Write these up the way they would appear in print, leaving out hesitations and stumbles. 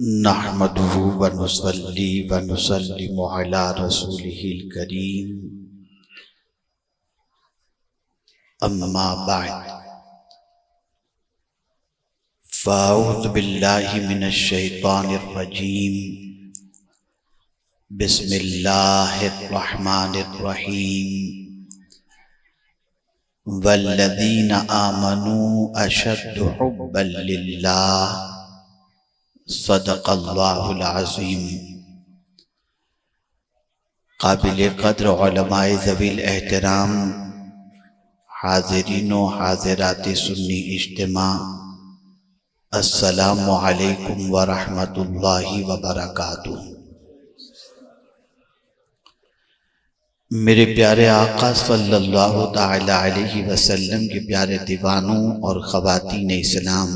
نحمده ونصلي ونسلم على رسوله الكريم اما بعد فاعوذ بالله من الشيطان الرجيم بسم الله الرحمن الرحيم والذين آمنوا أشد حبا لله صدق اللہ العظیم۔ قابل قدر علماء ذوی الاحترام، حاضرین و حاضرات سنی اجتماع، السلام علیکم ورحمۃ اللہ وبرکاتہ۔ میرے پیارے آقا صلی اللہ تعالی علیہ وسلم کے پیارے دیوانوں اور خواتین اسلام،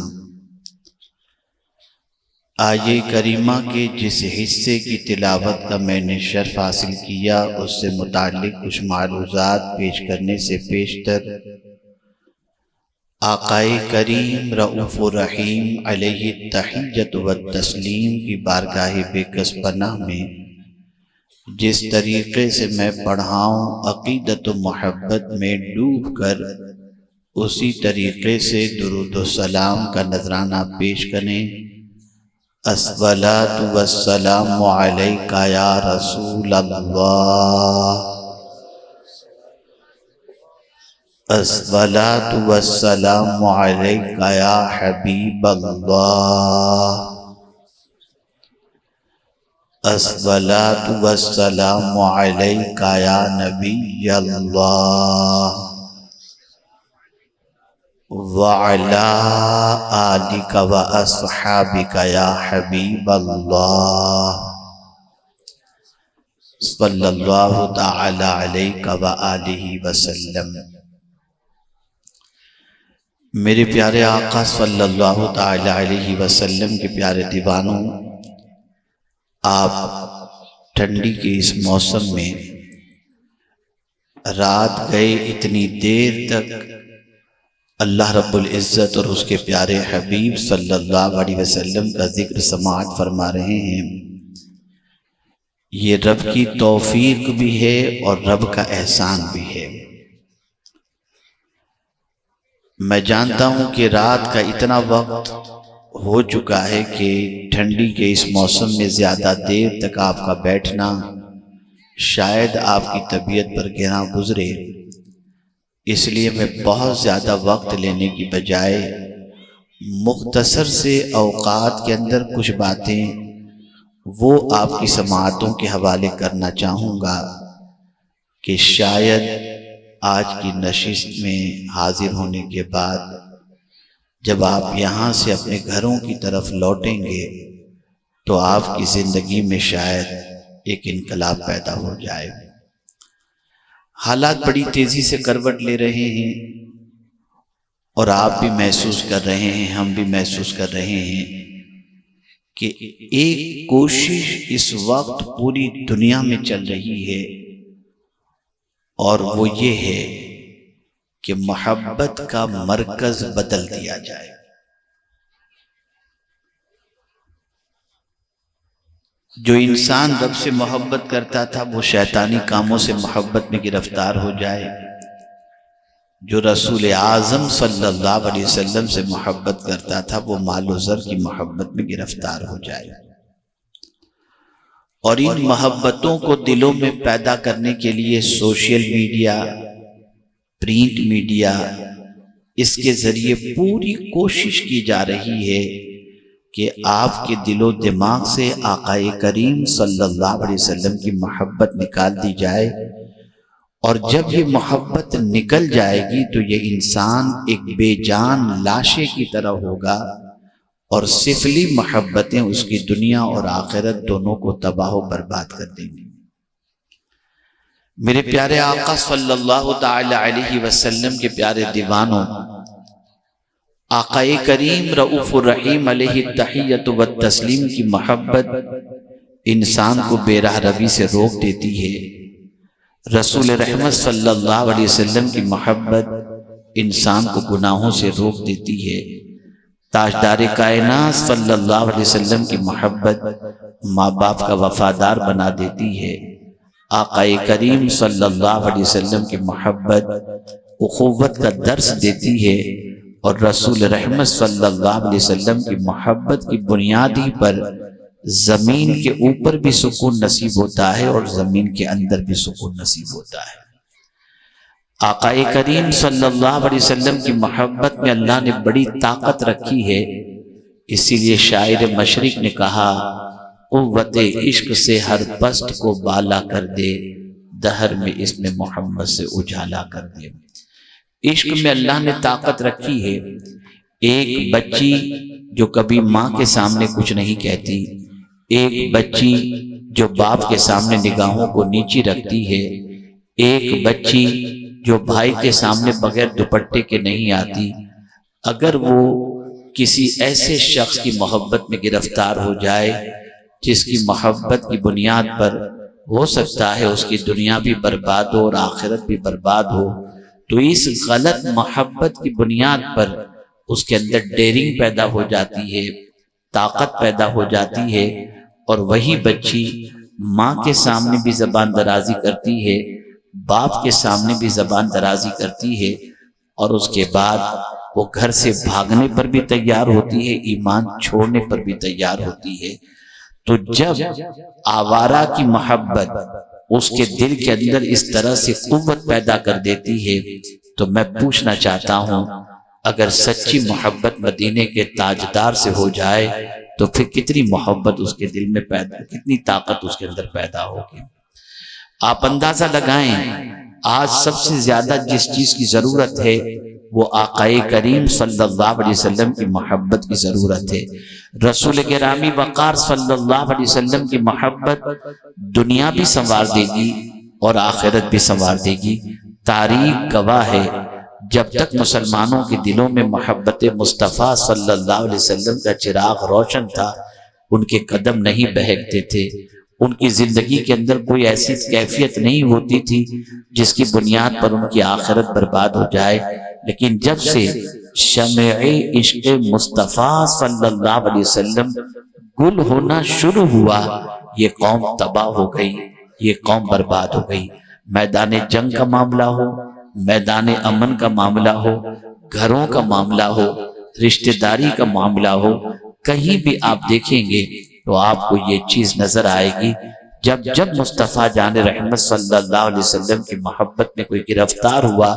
آیے کریمہ کے جس حصے کی تلاوت کا میں نے شرف حاصل کیا اس سے متعلق کچھ معروضات پیش کرنے سے پیشتر آقائے کریم رؤوف الرحیم علیہ التحیۃ والتسلیم کی بارگاہ بے کس پناہ میں جس طریقے سے میں پڑھاؤں عقیدت و محبت میں ڈوب کر اسی طریقے سے درود و سلام کا نذرانہ پیش کریں۔ الصلاۃ والسلام علیک یا رسول اللہ، الصلاۃ والسلام علیک یا حبیب اللہ، الصلاۃ والسلام علیک یا نبی اللہ، وَعَلَىٰ آلِكَ وَأَصْحَابِكَ یا حبیب اللہ، صلی اللہ تعالی علیہ وآلہ وسلم۔ میرے پیارے آقا صلی اللہ تعالی علیہ وسلم کے پیارے دیوانوں، آپ ٹھنڈی کے اس موسم میں رات گئے اتنی دیر تک اللہ رب العزت اور اس کے پیارے حبیب صلی اللہ علیہ وسلم کا ذکر سماعت فرما رہے ہیں، یہ رب کی توفیق بھی ہے اور رب کا احسان بھی ہے۔ میں جانتا ہوں کہ رات کا اتنا وقت ہو چکا ہے کہ ٹھنڈی کے اس موسم میں زیادہ دیر تک آپ کا بیٹھنا شاید آپ کی طبیعت پر گراں گزرے، اس لیے میں بہت زیادہ وقت لینے کی بجائے مختصر سے اوقات کے اندر کچھ باتیں وہ آپ کی سماعتوں کے حوالے کرنا چاہوں گا کہ شاید آج کی نشست میں حاضر ہونے کے بعد جب آپ یہاں سے اپنے گھروں کی طرف لوٹیں گے تو آپ کی زندگی میں شاید ایک انقلاب پیدا ہو جائے۔ حالات بڑی تیزی سے کروٹ لے رہے ہیں اور آپ بھی محسوس کر رہے ہیں، ہم بھی محسوس کر رہے ہیں کہ ایک کوشش اس وقت پوری دنیا میں چل رہی ہے اور وہ یہ ہے کہ محبت کا مرکز بدل دیا جائے۔ جو انسان رب سے محبت کرتا تھا وہ شیطانی کاموں سے محبت میں گرفتار ہو جائے، جو رسول اعظم صلی اللہ علیہ وسلم سے محبت کرتا تھا وہ مال و زر کی محبت میں گرفتار ہو جائے، اور ان محبتوں کو دلوں میں پیدا کرنے کے لیے سوشل میڈیا، پرنٹ میڈیا، اس کے ذریعے پوری کوشش کی جا رہی ہے کہ آپ کے دل و دماغ سے آقا کریم صلی اللہ علیہ وسلم کی محبت نکال دی جائے، اور جب یہ محبت نکل جائے گی تو یہ انسان ایک بے جان لاشے کی طرح ہوگا، اور سفلی محبتیں اس کی دنیا اور آخرت دونوں کو تباہ و برباد کر دیں گی۔ میرے پیارے آقا صلی اللہ تعالی علیہ وسلم کے پیارے دیوانوں، آقا کریم رؤوف الرحیم علیہ التحیۃ والتسلیم کی محبت انسان کو بے راہ روی سے روک دیتی ہے، رسول رحمت صلی اللہ علیہ وسلم کی محبت انسان کو گناہوں سے روک دیتی ہے، تاجدار کائنات صلی اللہ علیہ وسلم کی محبت ماں باپ کا وفادار بنا دیتی ہے۔ آقا کریم صلی اللہ علیہ وسلم کی محبت اخوت کا درس دیتی ہے، اور رسول رحمت صلی اللہ علیہ وسلم کی محبت کی بنیادی پر زمین کے اوپر بھی سکون نصیب ہوتا ہے اور زمین کے اندر بھی سکون نصیب ہوتا ہے۔ آقا کریم صلی اللہ علیہ وسلم کی محبت میں اللہ نے بڑی طاقت رکھی ہے، اسی لیے شاعر مشرق نے کہا، قوت عشق سے ہر پست کو بالا کر دے، دہر میں اس میں محمد سے اجالا کر دے۔ عشق میں اللہ نے طاقت رکھی ہے۔ ایک بچی جو کبھی ماں کے سامنے کچھ نہیں کہتی، ایک بچی جو باپ کے سامنے نگاہوں کو نیچی رکھتی ہے، ایک بچی جو بھائی کے سامنے بغیر دوپٹے کے نہیں آتی، اگر وہ کسی ایسے شخص کی محبت میں گرفتار ہو جائے جس کی محبت کی بنیاد پر ہو سکتا ہے اس کی دنیا بھی برباد ہو اور آخرت بھی برباد ہو، تو اس غلط محبت کی بنیاد پر اس کے اندر ڈیرنگ پیدا ہو جاتی ہے، طاقت پیدا ہو جاتی ہے، اور وہی بچی ماں کے سامنے بھی زبان درازی کرتی ہے، باپ کے سامنے بھی زبان درازی کرتی ہے، اور اس کے بعد وہ گھر سے بھاگنے پر بھی تیار ہوتی ہے، ایمان چھوڑنے پر بھی تیار ہوتی ہے۔ تو جب آوارہ کی محبت اس کے دل کے اندر اس طرح سے قوت پیدا کر دیتی ہے، تو میں پوچھنا چاہتا ہوں، اگر سچی محبت مدینے کے تاجدار سے ہو جائے تو پھر کتنی محبت اس کے دل میں پیدا، کتنی طاقت اس کے اندر پیدا ہوگی۔ آپ اندازہ لگائیں، آج سب سے زیادہ جس چیز کی ضرورت ہے وہ آقا کریم صلی اللہ علیہ وسلم کی محبت کی ضرورت ہے۔ رسول گرامی وقار صلی اللہ علیہ وسلم کی محبت دنیا بھی سنوار دے گی اور آخرت بھی سنوار دے گی۔ تاریخ گواہ ہے، جب تک مسلمانوں کے دلوں میں محبت مصطفیٰ صلی اللہ علیہ وسلم کا چراغ روشن تھا، ان کے قدم نہیں بہکتے تھے، ان کی زندگی کے اندر کوئی ایسی کیفیت نہیں ہوتی تھی جس کی بنیاد پر ان کی آخرت برباد ہو جائے۔ لیکن جب سے شمع عشق مصطفیٰ صلی اللہ علیہ وسلم گل ہونا شروع ہوا، یہ قوم تباہ ہو گئی، یہ قوم برباد ہو گئی۔ میدان جنگ کا معاملہ ہو، میدان امن کا معاملہ ہو، گھروں کا معاملہ ہو، رشتہ داری کا معاملہ ہو، کہیں بھی آپ دیکھیں گے تو آپ کو یہ چیز نظر آئے گی، جب مصطفیٰ جان رحمت صلی اللہ علیہ وسلم کی محبت میں کوئی گرفتار ہوا،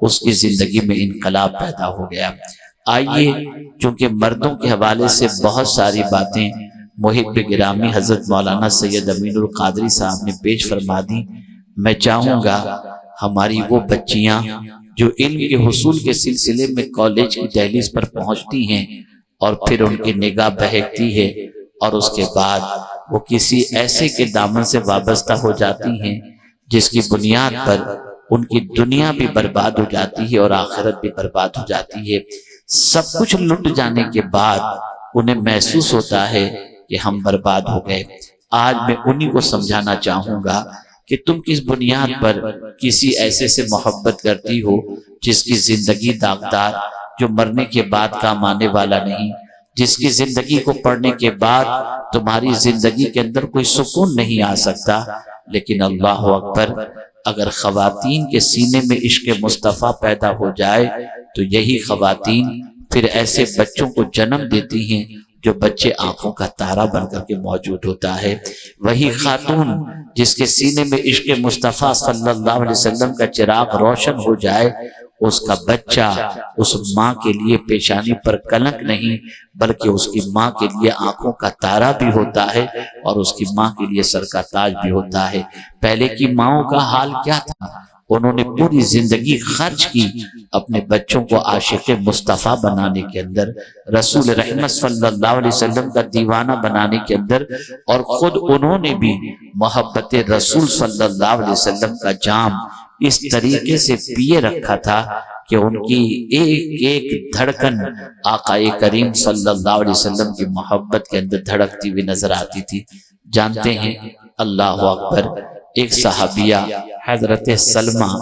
اس کی زندگی میں انقلاب پیدا ہو گیا۔ آئیے، چونکہ مردوں کے حوالے سے بہت ساری باتیں محب گرامی حضرت مولانا سید امین القادری صاحب نے پیش فرما دی، میں چاہوں گا ہماری وہ بچیاں جو علم کے حصول کے سلسلے میں کالج کی دہلیز پر پہنچتی ہیں اور پھر ان کی نگاہ بہکتی ہے اور اس کے بعد وہ کسی ایسے کے دامن سے وابستہ ہو جاتی ہیں جس کی بنیاد پر ان کی دنیا بھی برباد ہو جاتی ہے اور آخرت بھی برباد ہو جاتی ہے۔ سب کچھ لٹ جانے کے بعد انہیں محسوس ہوتا ہے کہ ہم برباد ہو گئے۔ آج میں انہی کو سمجھانا چاہوں گا کہ تم کس بنیاد پر کسی ایسے سے محبت کرتی ہو جس کی زندگی داغدار، جو مرنے کے بعد کام آنے والا نہیں، جس کی زندگی کو پڑھنے کے بعد تمہاری زندگی کے اندر کوئی سکون نہیں آ سکتا۔ لیکن اللہ اکبر، اگر خواتین کے سینے میں عشق مصطفیٰ پیدا ہو جائے تو یہی خواتین پھر ایسے بچوں کو جنم دیتی ہیں جو بچے آنکھوں کا تارا بن کر کے موجود ہوتا ہے۔ وہی خاتون جس کے سینے میں عشق مصطفیٰ صلی اللہ علیہ وسلم کا چراغ روشن ہو جائے، اس کا بچہ اس ماں کے لیے پیشانی پر کلنک نہیں بلکہ اس کی ماں کے لیے آنکھوں کا تارا بھی ہوتا ہے اور اس کی ماں کے لیے سر کا تاج بھی ہوتا ہے۔ پہلے کی ماؤں کا حال کیا تھا؟ انہوں نے پوری زندگی خرچ کی اپنے بچوں کو عاشق مصطفیٰ بنانے کے اندر، رسول رحمت صلی اللہ علیہ وسلم کا دیوانہ بنانے کے اندر، اور خود انہوں نے بھی محبت رسول صلی اللہ علیہ وسلم کا جام اس طریقے سے پیے رکھا تھا کہ ان کی ایک ایک دھڑکن آقا کریم صلی اللہ علیہ وسلم کی محبت کے اندر دھڑکتی ہوئی نظر آتی تھی۔ جانتے ہیں، اللہ اکبر، ایک صحابیہ حضرت سلمہ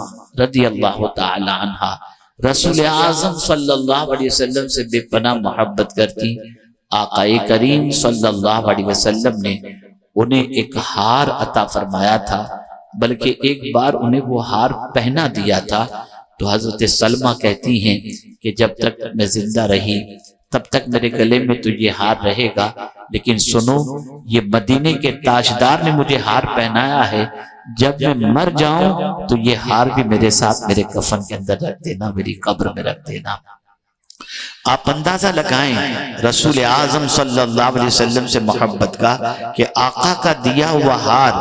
رضی اللہ تعالی عنہ رسول اعظم صلی اللہ علیہ وسلم سے بے پناہ محبت کرتی، آقا کریم صلی اللہ علیہ وسلم نے انہیں ایک ہار عطا فرمایا تھا، بلکہ ایک بار انہیں وہ ہار پہنا دیا تھا۔ تو حضرت سلمہ کہتی ہیں کہ جب تک میں زندہ رہی تب تک میرے گلے میں تو یہ ہار رہے گا، لیکن سنو، یہ مدینے کے تاجدار نے مجھے ہار پہنایا ہے، جب میں مر جاؤں تو یہ ہار بھی میرے ساتھ میرے کفن کے اندر رکھ دینا، میری قبر میں رکھ دینا۔ آپ اندازہ لگائیں رسول اعظم صلی اللہ علیہ وسلم سے محبت کا، کہ آقا کا دیا ہوا ہار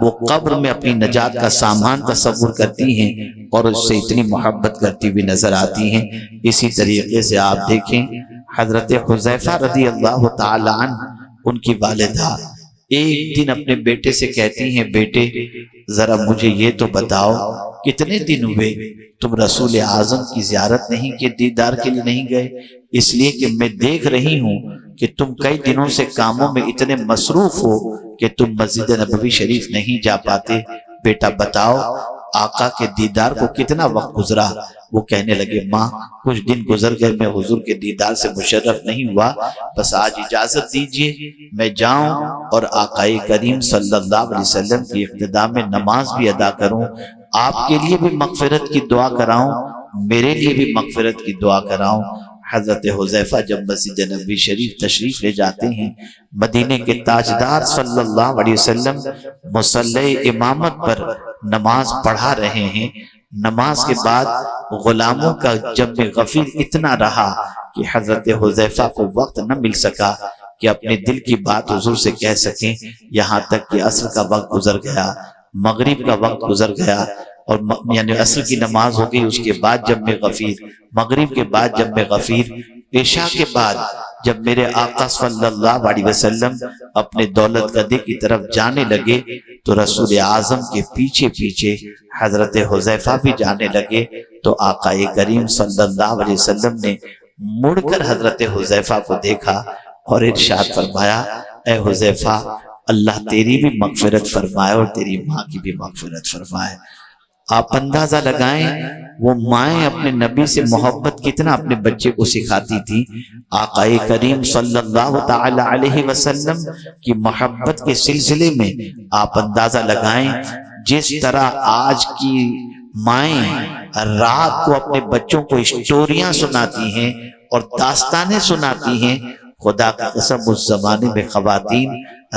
وہ قبر میں اپنی نجات کا سامان تصور کرتی ہیں اور اس سے اتنی محبت کرتی ہوئی نظر آتی ہیں۔ اسی طریقے سے آپ دیکھیں حضرت حذیفہ رضی اللہ تعالی عنہ، ان کی والدہ ایک دن اپنے بیٹے سے کہتی ہیں، بیٹے ذرا مجھے یہ تو بتاؤ کتنے دن ہوئے تم رسول اعظم کی زیارت نہیں کی، دیدار کے لیے نہیں گئے؟ اس لیے کہ میں دیکھ رہی ہوں کہ تم کئی دنوں سے کاموں میں اتنے مصروف ہو کہ تم مسجد نبوی شریف نہیں جا پاتے، بیٹا بتاؤ آقا کے دیدار کو کتنا وقت گزرا؟ وہ کہنے لگے، ماں کچھ دن گزر گئے، میں حضور کے دیدار سے مشرف نہیں ہوا، بس آج اجازت دیجئے میں جاؤں اور آقا کریم صلی اللہ علیہ وسلم کی اقتداء میں نماز بھی ادا کروں، آپ کے لیے بھی مغفرت کی دعا کراؤں، میرے لیے بھی مغفرت کی دعا کراؤں۔ حضرت حذیفہ جب مسجد نبوی شریف تشریف لے جاتے ہیں، مدینے کے تاجدار صلی اللہ علیہ وسلم مصلی امامت پر نماز پڑھا رہے ہیں۔ نماز کے بعد غلاموں کا جب غفیر اتنا رہا کہ حضرت حذیفہ کو وقت نہ مل سکا کہ اپنے دل کی بات حضور سے کہہ سکیں، یہاں تک کہ عصر کا وقت گزر گیا، مغرب کا وقت گزر گیا، اور یعنی عصر کی نماز ہو گئی، اس کے بعد جب میں غفیر، مغرب کے بعد جب میں غفیر، عشاء کے بعد جب میرے آقا صلی اللہ علیہ وسلم اپنے دولت گدے کی طرف جانے لگے تو رسول اعظم کے پیچھے پیچھے حضرت حذیفہ بھی جانے لگے، تو آقا کریم صلی اللہ علیہ وسلم نے مڑ کر حضرت حذیفہ کو دیکھا اور ارشاد فرمایا، اے حذیفہ اللہ تیری بھی مغفرت فرمائے اور تیری ماں کی بھی مغفرت فرمائے۔ آپ اندازہ لگائیں وہ مائیں اپنے نبی سے محبت کتنا اپنے بچے کو سکھاتی تھی۔ آقا کریم صلی اللہ تعالی علیہ وسلم کی محبت کے سلسلے میں آپ اندازہ لگائیں جس طرح آج کی مائیں رات کو اپنے بچوں کو اسٹوریاں سناتی ہیں اور داستانیں سناتی ہیں، خدا کی قسم اس زمانے میں خواتین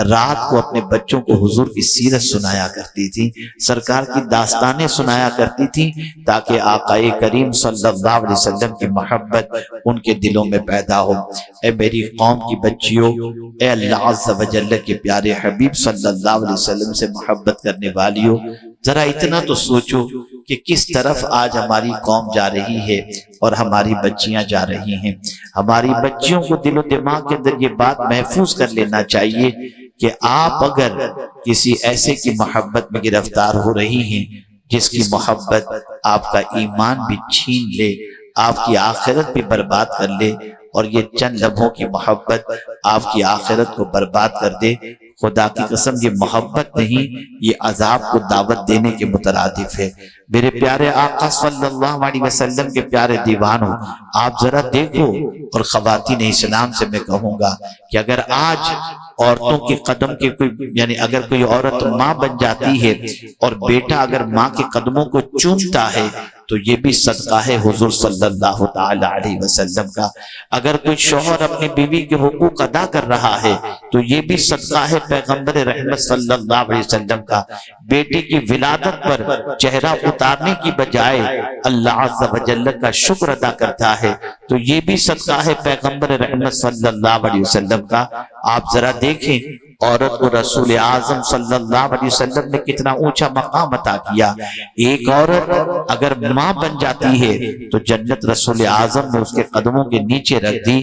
رات کو اپنے بچوں کو حضور کی سیرت سنایا کرتی تھی، سرکار کی داستانیں سنایا کرتی تھی، تاکہ آقا کریم صلی اللہ علیہ وسلم کی محبت ان کے دلوں میں پیدا ہو۔ اے میری قوم کی بچیوں، اے اللہ عز و جل کے پیارے حبیب صلی اللہ علیہ وسلم سے محبت کرنے والیوں، ذرا اتنا تو سوچو کہ کس طرف آج ہماری قوم جا رہی ہے اور ہماری بچیاں جا رہی ہیں۔ ہماری بچیوں کو دل و دماغ کے اندر یہ بات محفوظ کر لینا چاہیے کہ آپ اگر کسی ایسے کی محبت میں گرفتار ہو رہی ہیں جس کی محبت آپ کا ایمان بھی چھین لے، آپ کی آخرت بھی برباد کر لے، اور یہ چند لمحوں کی محبت آپ کی آخرت کو برباد کر دے، خدا کی قسم یہ محبت نہیں، یہ عذاب کو دعوت دینے کے مترادف ہے۔ میرے پیارے آقا صلی اللہ علیہ وسلم کے پیارے دیوانوں، آپ ذرا دیکھو، اور خواتین اسلام سے میں کہوں گا کہ اگر آج عورتوں کے قدم کے کوئی یعنی اگر کوئی عورت ماں بن جاتی ہے اور بیٹا اگر ماں کے قدموں کو چومتا ہے تو یہ بھی صدقہ ہے حضور صلی اللہ تعالی علیہ وسلم کا۔ اگر کوئی شوہر اپنی بیوی کے حقوق ادا کر رہا ہے تو یہ بھی صدقہ ہے پیغمبر رحمت صلی اللہ علیہ وسلم کا۔ بیٹی کی ولادت پر چہرہ اتارنے کی بجائے اللہ عز و جل کا شکر ادا کرتا ہے تو یہ بھی صدقہ ہے پیغمبر رحمت صلی اللہ علیہ وسلم کا۔ آپ ذرا دیکھیں عورت کو رسول اعظم صلی اللہ علیہ وسلم نے کتنا اونچا مقام عطا کیا۔ ایک عورت اگر ماں بن جاتی ہے تو جنت رسول اعظم نے اس کے قدموں کے نیچے رکھ دی۔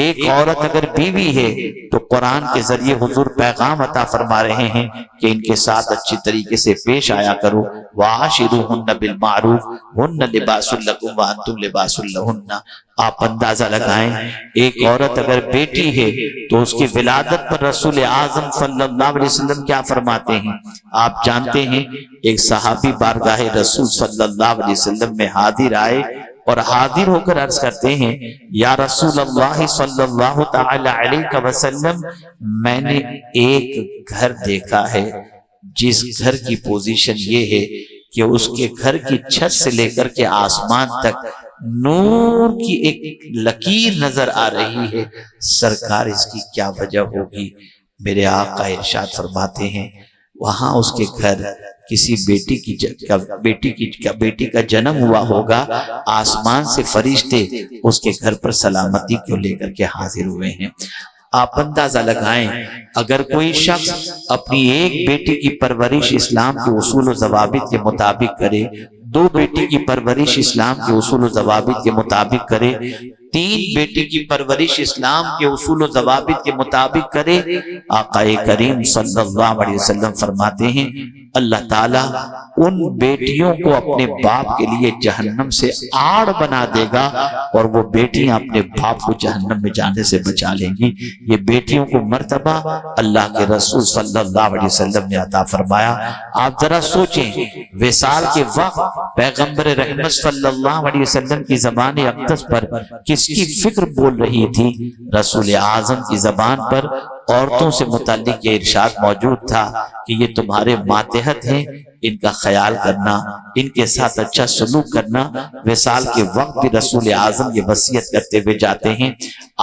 ایک عورت اگر بیوی ہے تو قرآن کے ذریعے حضور پیغام عطا فرما رہے ہیں کہ ان کے ساتھ اچھی طریقے سے پیش آیا کرو، وَعَاشِرُوهُنَّ بِالْمَعْرُوفِ هُنَّ لِبَاسٌ لَكُمْ وَأَنْتُمْ لِبَاسٌ لَهُنَّ۔ آپ اندازہ لگائیں ایک عورت اگر بیٹی ہے تو اس کی ولادت پر رسول اعظم صلی اللہ علیہ وسلم کیا فرماتے ہیں؟ آپ جانتے ہیں ایک صحابی بارگاہ رسول صلی اللہ علیہ وسلم میں حاضر آئے اور حاضر ہو کر عرض کرتے ہیں یا رسول اللہ صلی اللہ تعالی علیہ وسلم، میں نے ایک گھر دیکھا ہے جس گھر کی پوزیشن یہ ہے کہ اس کے گھر کی چھت سے لے کر کے آسمان تک نور کی ایک لکیر نظر آ رہی ہے، سرکار اس کی کیا وجہ ہوگی؟ میرے آقا ارشاد فرماتے ہیں وہاں اس کے گھر کسی بیٹی کا جنم ہوا ہوگا، آسمان سے فرشتے اس کے گھر پر سلامتی کو لے کر کے حاضر ہوئے ہیں۔ آپ اندازہ لگائیں اگر کوئی شخص اپنی ایک بیٹی کی پرورش اسلام کے اصول و ضوابط کے مطابق کرے، دو بیٹی کی پرورش اسلام کے اصول و ضوابط کے مطابق کرے، تین بیٹی کی پرورش اسلام کے اصول و ضوابط کے مطابق کرے، آقا کریم صلی اللہ علیہ وسلم فرماتے ہیں اللہ تعالیٰ ان بیٹیوں کو اپنے باپ کے لیے جہنم سے آڑ بنا دے گا اور وہ بیٹیاں اپنے باپ کو جہنم میں جانے سے بچا لیں گی۔ یہ بیٹیوں کو مرتبہ اللہ کے رسول صلی اللہ علیہ وسلم نے عطا فرمایا۔ آپ ذرا سوچیں وصال کے وقت پیغمبر رحمت صلی اللہ علیہ وسلم کی زبان اقدس پر کس کی فکر بول رہی تھی؟ رسول اعظم کی زبان پر عورتوں سے متعلق یہ ارشاد موجود تھا کہ یہ تمہارے ماتحت ہیں، ان کا خیال کرنا، ان کے ساتھ اچھا سلوک کرنا۔ وصال کے وقت بھی رسول اعظم یہ وصیت کرتے ہوئے جاتے ہیں۔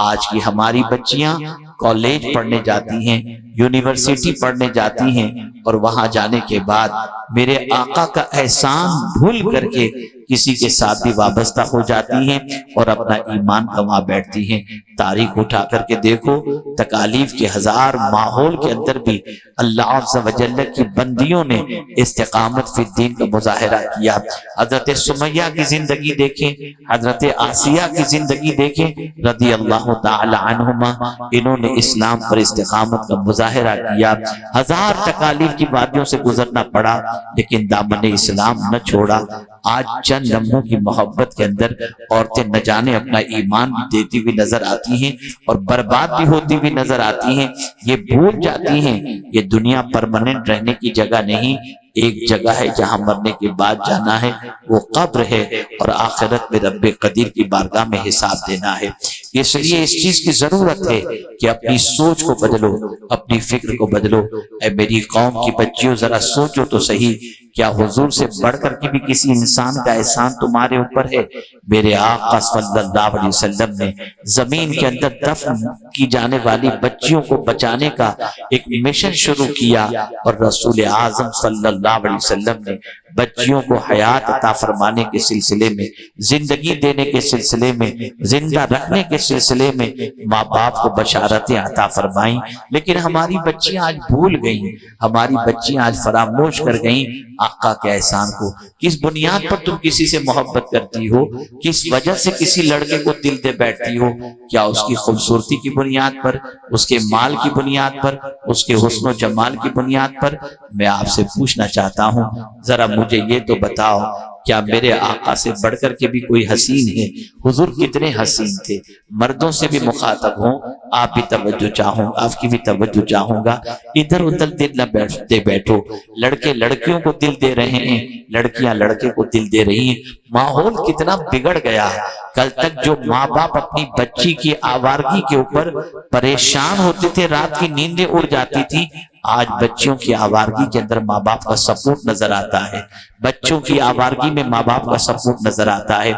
آج کی ہماری بچیاں کالج پڑھنے جاتی ہیں، یونیورسٹی پڑھنے جاتی ہیں، اور وہاں جانے کے بعد میرے آقا کا احسان بھول کر کے کسی کے ساتھ بھی وابستہ ہو جاتی ہیں اور اپنا ایمان گنوا بیٹھتی ہیں۔ تاریخ اٹھا کر کے دیکھو، تکالیف کے ہزار ماحول کے اندر بھی اللہ عز و جل کی بندیوں نے استقامت فی الدین کا مظاہرہ کیا۔ حضرت سمیہ کی زندگی دیکھیں، حضرت آسیہ کی زندگی دیکھیں رضی اللہ تعالی عنہما، انہوں نے اسلام پر استقامت کا مظاہرہ کیا۔ ہزار تکالیف کی وادیوں سے گزرنا پڑا لیکن دامن اسلام نہ چھوڑا۔ آج چند لمحوں کی محبت کے اندر عورتیں نہ جانے اپنا ایمان بھی دیتی ہوئی نظر آتی ہیں اور برباد بھی ہوتی ہوئی نظر آتی ہیں۔ یہ بھول جاتی ہیں یہ دنیا پرماننٹ رہنے کی جگہ نہیں، ایک جگہ ہے جہاں مرنے کے بعد جانا ہے، وہ قبر ہے، اور آخرت میں رب قدیر کی بارگاہ میں حساب دینا ہے۔ اس لیے اس چیز کی ضرورت ہے کہ اپنی سوچ کو بدلو، اپنی فکر کو بدلو۔ اے میری قوم کی بچیوں ذرا سوچو تو صحیح، کیا حضور سے بڑھ کر کے بھی کسی انسان کا احسان تمہارے اوپر ہے؟ میرے آقا صلی اللہ علیہ وسلم نے زمین کے اندر دفن کی جانے والی بچیوں کو بچانے کا ایک مشن شروع کیا، اور رسول اعظم صلی اللہ علیہ وسلم نے بچیوں کو حیات عطا فرمانے کے سلسلے میں، زندگی دینے کے سلسلے میں، زندہ رکھنے کے سلسلے میں ماں باپ کو بشارتیں عطا فرمائیں۔ لیکن ہماری بچیاں آج بھول گئیں، ہماری بچیاں آج فراموش کر گئیں آقا کے احسان کو۔ کس بنیاد پر تم کسی سے محبت کرتی ہو؟ کس وجہ سے کسی لڑکے کو دل دے بیٹھتی ہو؟ کیا اس کی خوبصورتی کی بنیاد پر، اس کے مال کی بنیاد پر، اس کے حسن و جمال کی بنیاد پر؟ میں آپ سے پوچھنا چاہتا ہوں ذرا مجھے یہ تو بتاؤ، کیا میرے آقا سے بڑھ کر کے بھی کوئی حسین ہے؟ حضور کتنے حسین تھے۔ مردوں سے بھی مخاطب ہوں، آپ بھی توجہ چاہوں، آپ کی بھی توجہ چاہوں گا۔ ادھر ادھر دل نہ دے بیٹھو۔ لڑکے لڑکیوں کو دل دے رہے ہیں، لڑکیاں لڑکے کو دل دے رہی ہیں۔ ماحول کتنا بگڑ گیا۔ کل تک جو ماں باپ اپنی بچی کی آوارگی کے اوپر پریشان ہوتے تھے، رات کی نیندیں اڑ جاتی تھی، آج بچیوں کی آوارگی کے اندر ماں باپ کا سپورٹ نظر آتا ہے، بچوں کی آوارگی میں ماں باپ کا سپورٹ نظر آتا ہے۔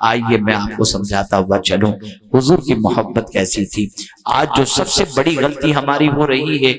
آئیے میں آپ کو سمجھاتا ہوا چلوں حضور کی محبت کیسی تھی۔ آج جو سب سے بڑی غلطی ہماری ہو رہی ہے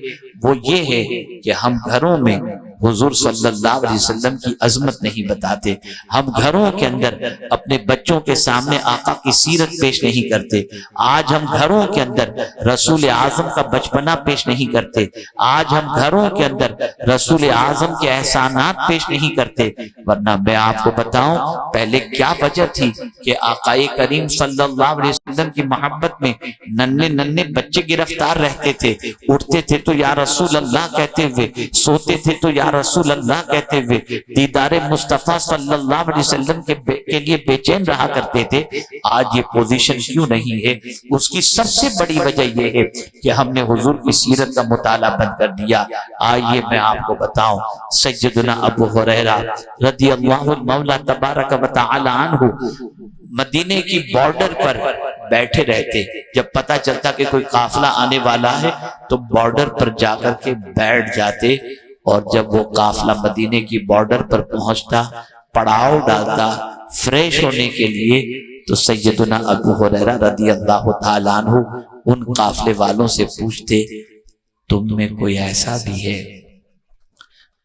وہ یہ ہے کہ ہم گھروں میں حضور صلی اللہ علیہ وسلم کی عظمت نہیں بتاتے، ہم گھروں کے اندر اپنے بچوں کے سامنے آقا کی سیرت پیش نہیں کرتے، آج ہم گھروں کے اندر رسول اعظم کا بچپنا پیش نہیں کرتے، آج ہم گھروں کے اندر رسول اعظم کے احسانات پیش نہیں کرتے۔ ورنہ میں آپ کو بتاؤں پہلے کیا وجہ تھی کہ آقا کریم صلی اللہ علیہ وسلم کی محبت میں ننھے ننھے بچے گرفتار رہتے تھے، اٹھتے تھے تو یا رسول اللہ کہتے ہوئے، سوتے تھے تو یا رسول اللہ کہتے ہوئے، دیدار مصطفیٰ صلی اللہ علیہ وسلم کے لیے بے چین رہا کرتے تھے۔ آج یہ پوزیشن کیوں نہیں ہے؟ اس کی سب سے بڑی وجہ یہ ہے کہ ہم نے حضور کی سیرت کا مطالعہ بند کر دیا۔ آئیے میں آپ کو بتاؤں، سیدنا ابو ہریرہ رضی اللہ مولا تبارک و تعالی عنہ مدینے کی بارڈر پر بیٹھے رہتے، جب پتہ چلتا کہ کوئی قافلہ آنے والا ہے تو بارڈر پر جا کر کے بیٹھ جاتے، اور جب وہ قافلہ مدینے کی بارڈر پر پہنچتا، پڑاؤ ڈالتا فریش ہونے کے لیے، تو سیدنا ابو ہریرہ رضی اللہ تعالیٰ عنہ ان قافلے والوں سے پوچھتے، تم میں کوئی ایسا بھی ہے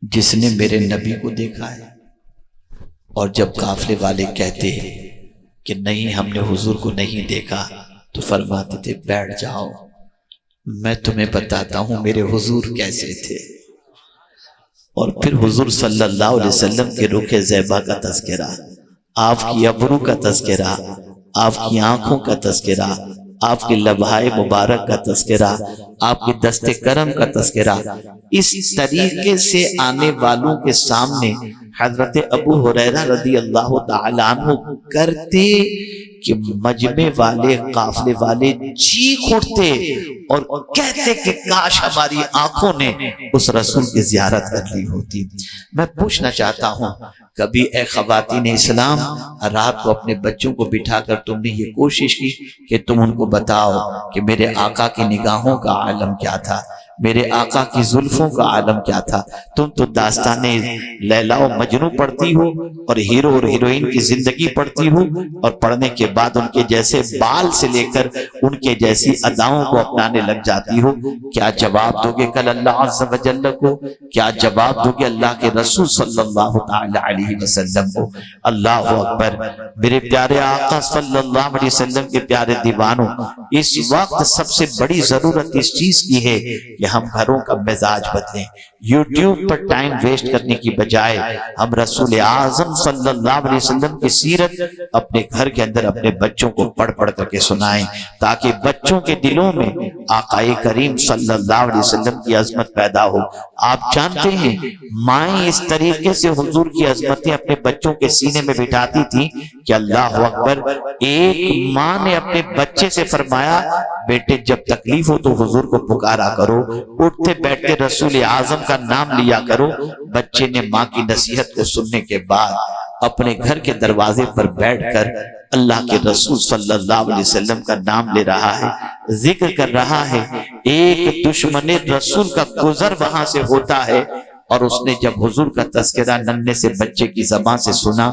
جس نے میرے نبی کو دیکھا ہے؟ اور جب قافلے والے کہتے کہ نہیں، ہم نے حضور کو نہیں دیکھا، تو فرماتے تھے بیٹھ جاؤ، میں تمہیں بتاتا ہوں میرے حضور کیسے تھے۔ اور پھر حضور صلی اللہ علیہ وسلم کے رخ زیبا کا تذکرہ، آپ کی ابرو کا تذکرہ، آپ کی آنکھوں کا تذکرہ، آپ کے لبہائے مبارک کا تذکرہ، آپ کے دست کرم کا تذکرہ، اس طریقے سے آنے والوں کے سامنے حضرت ابو ہریرہ رضی اللہ تعالیٰ عنہ کرتے کہ مجمع والے قافلے والے چیخ اٹھتے اور کہتے کہ کاش ہماری آنکھوں نے اس رسول کی زیارت کر لی ہوتی۔ میں پوچھنا چاہتا ہوں، کبھی اے خواتین اسلام رات کو اپنے بچوں کو بٹھا کر تم نے یہ کوشش کی کہ تم ان کو بتاؤ کہ میرے آقا کی نگاہوں کا عالم کیا تھا، میرے آقا کی زلفوں کا عالم کیا تھا؟ تم تو داستان لیلا و مجنوں پڑھتی ہو اور ہیرو اور ہیروئن کی زندگی پڑھتی ہو، اور پڑھنے کے بعد ان کے جیسے بال سے لے کر ان کے جیسی اداؤں کو اپنانے لگ جاتی ہو۔ کیا جواب دو گے کل اللہ عز و جل کو؟ کیا جواب دو گے اللہ کے رسول صلی اللہ تعالی علیہ وسلم کو؟ اللہ اکبر! میرے پیارے آقا صلی اللہ علیہ وسلم کے پیارے دیوانوں، اس وقت سب سے بڑی ضرورت اس چیز کی ہے کہ ہم گھروں کا مزاج بدلیں۔ یوٹیوب پر ٹائم ویسٹ کرنے کی بجائے ہم رسول اعظم صلی اللہ علیہ وسلم کی سیرت اپنے گھر کے اندر اپنے بچوں کو پڑھ پڑھ کر کے سنائیں، تاکہ بچوں کے دلوں میں آقا کریم صلی اللہ علیہ وسلم کی عظمت پیدا ہو۔ آپ جانتے ہیں مائیں اس طریقے سے حضور کی عظمتیں اپنے بچوں کے سینے میں بٹھاتی تھیں کہ اللہ اکبر! ایک ماں نے اپنے بچے سے فرمایا، بیٹے جب تکلیف ہو تو حضور کو پکارا کرو، اٹھتے بیٹھتے رسول اعظم کا نام لیا کرو۔ بچے نے ماں کی نصیحت کو سننے کے بعد اپنے گھر کے دروازے پر بیٹھ کر اللہ کے رسول صلی اللہ علیہ وسلم کا نام لے رہا ہے، ذکر کر رہا ہے۔ ایک دشمن رسول کا گزر وہاں سے ہوتا ہے، اور اس نے جب حضور کا تذکرہ ننھے سے بچے کی زبان سے سنا،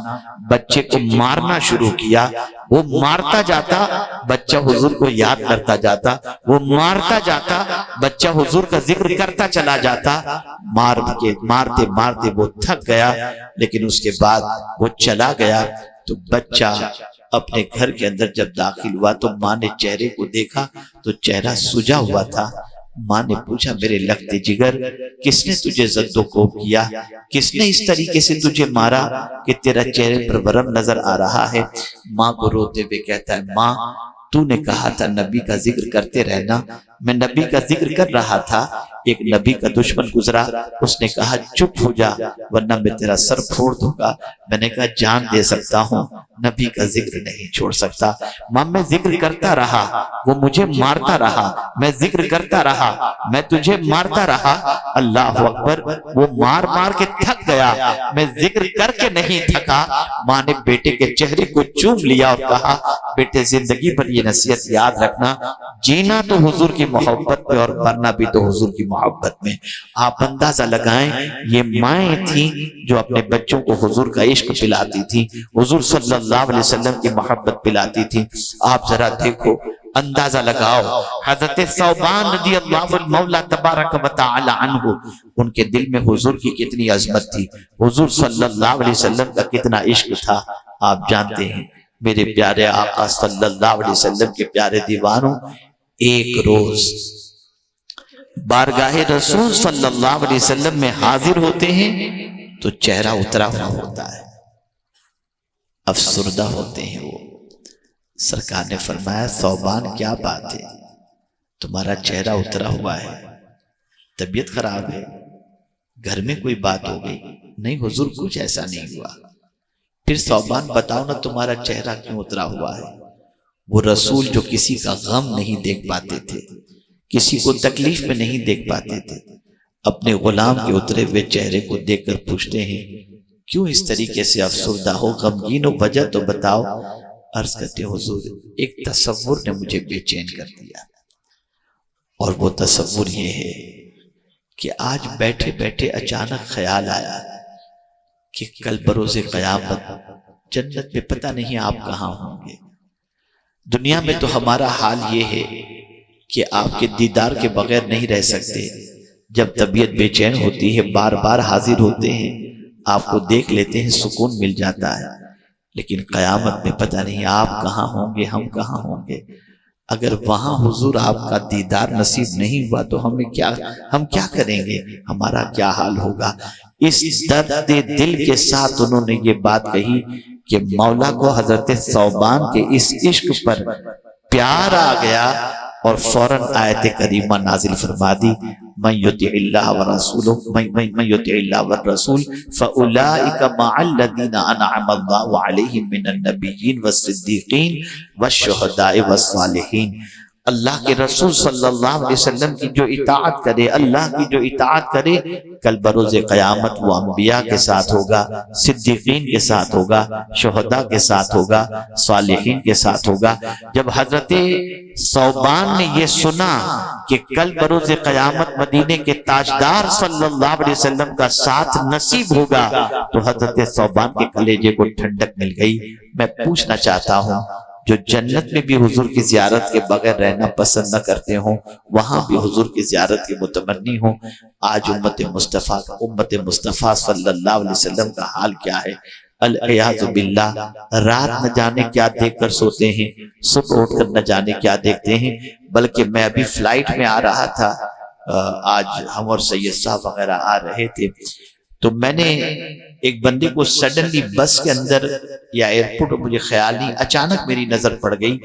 بچے کو مارنا شروع کیا۔ وہ مارتا جاتا، بچہ حضور کو یاد کرتا جاتا، وہ مارتا جاتا، بچہ حضور کا ذکر کرتا چلا جاتا۔ مارتے مارتے وہ تھک گیا، لیکن اس کے بعد وہ چلا گیا۔ تو بچہ اپنے گھر کے اندر جب داخل ہوا تو ماں نے چہرے کو دیکھا تو چہرہ سجا ہوا تھا۔ ماں نے پوچھا، میرے لگتے جگر، کس نے تجھے زد و کوب کیا؟ کس نے اس طریقے سے تجھے مارا کہ تیرا چہرے پر ورم نظر آ رہا ہے؟ ماں کو روتے ہوئے کہتا ہے، ماں تو نے کہا تھا نبی کا ذکر کرتے رہنا، میں نبی کا ذکر کر رہا تھا، ایک نبی کا دشمن گزرا، اس نے کہا چپ ہو جا ورنہ میں تیرا سر پھوڑ دوں گا۔ میں نے کہا جان دے سکتا ہوں، نبی کا ذکر نہیں چھوڑ سکتا۔ ماں میں ذکر کرتا رہا، وہ مجھے مارتا رہا، میں ذکر کرتا رہا، میں تجھے مارتا رہا۔ اللہ اکبر! وہ مار مار کے تھک گیا، میں ذکر کر کے نہیں تھکا۔ ماں نے بیٹے کے چہرے کو چوم لیا اور کہا، بیٹے زندگی پر یہ نصیحت یاد رکھنا، جینا تو حضور کی محبت میں اور مرنا بھی تو حضور کی محبت میں۔ آپ اندازہ لگائیں، یہ مائیں تھیں جو اپنے بچوں کو حضور کا عشق پلاتی تھی، حضور صلی اللہ علیہ وسلم کی محبت پلاتی تھی۔ آپ ذرا دیکھو، اندازہ لگاؤ، حضرت ثوبان رضی اللہ مولا تبارک و تعالی عنہ، ان کے دل میں حضور کی کتنی عظمت تھی، حضور صلی اللہ علیہ وسلم کا کتنا عشق تھا۔ آپ جانتے ہیں میرے پیارے آقا صلی اللہ علیہ وسلم کے پیارے دیوانوں، ایک روز بارگاہ رسول صلی اللہ علیہ وسلم میں حاضر ہوتے ہیں تو چہرہ اترا ہوا ہوتا ہے، افسردہ ہوتے ہیں وہ۔ سرکار نے فرمایا، ثوبان کیا بات ہے، تمہارا چہرہ اترا ہوا ہے، طبیعت خراب ہے، گھر میں کوئی بات ہو گئی؟ نہیں حضور، کچھ ایسا نہیں ہوا۔ پھر ثوبان بتاؤ نا تمہارا چہرہ کیوں اترا ہوا ہے؟ وہ رسول جو کسی کا غم نہیں دیکھ پاتے تھے، کسی کو تکلیف میں نہیں دیکھ پاتے تھے، اپنے غلام کے اترے ہوئے چہرے کو دیکھ کر پوچھتے ہیں، کیوں اس طریقے سے افسردہ ہو، غمگین ہو، وجہ تو بتاؤ۔ عرض کرتے حضور ایک تصور نے مجھے بے چین کر دیا، اور وہ تصور یہ ہے کہ آج بیٹھے بیٹھے اچانک خیال آیا کہ کل بروز قیامت جنت میں پتہ نہیں آپ کہاں ہوں گے۔ دنیا میں تو ہمارا حال یہ ہے کہ آپ کے دیدار کے بغیر نہیں رہ سکتے، جب طبیعت بے چین ہوتی ہے بار بار حاضر ہوتے ہیں، آپ کو دیکھ لیتے ہیں، سکون مل جاتا ہے، لیکن قیامت میں پتہ نہیں آپ کہاں ہوں گے، ہم کہاں ہوں گے۔ اگر وہاں حضور آپ کا دیدار نصیب نہیں ہوا تو ہم کیا کریں گے، ہمارا کیا حال ہوگا۔ اس درد دل کے ساتھ انہوں نے یہ بات کہی کہ مولا کو حضرت ثوبان کے اس عشق پر پیار آ گیا، اور فوراً آیت کریمہ نازل فرما دی، من یطع اللہ والرسول فاولئک مع الذین انعم اللہ علیہم من النبیین والصدیقین والشہداء والصالحین۔ اللہ کے رسول صلی اللہ علیہ وسلم کی جو اطاعت کرے، اللہ کی جو اطاعت کرے، کل بروز قیامت وہ انبیاء کے ساتھ ہوگا، صدیقین کے ساتھ ہوگا، شہداء کے ساتھ ہوگا، صالحین کے ساتھ ہوگا۔ جب حضرت ثوبان نے یہ سنا کہ کل بروز قیامت مدینے کے تاجدار صلی اللہ علیہ وسلم کا ساتھ نصیب ہوگا، تو حضرت ثوبان کے کلیجے کو ٹھنڈک مل گئی۔ میں پوچھنا چاہتا ہوں، جو جنت میں بھی حضور کی زیارت کے بغیر رہنا پسند نہ کرتے ہوں، وہاں بھی حضور کی زیارت کے متمنی ہوں، آج امت مصطفیٰ صلی اللہ علیہ وسلم کا حال کیا ہے؟ العیاذ باللہ، رات نہ جانے کیا دیکھ کر سوتے ہیں، صبح اٹھ کر نہ جانے کیا دیکھتے ہیں۔ بلکہ میں ابھی فلائٹ میں آ رہا تھا، آج ہم اور سید صاحب وغیرہ آ رہے تھے، تو میں نے ایک بندے کو سڈنلی بس کے اندر یا ایئرپورٹ، مجھے خیال نہیں، اچانک میری نظر پڑ گئی۔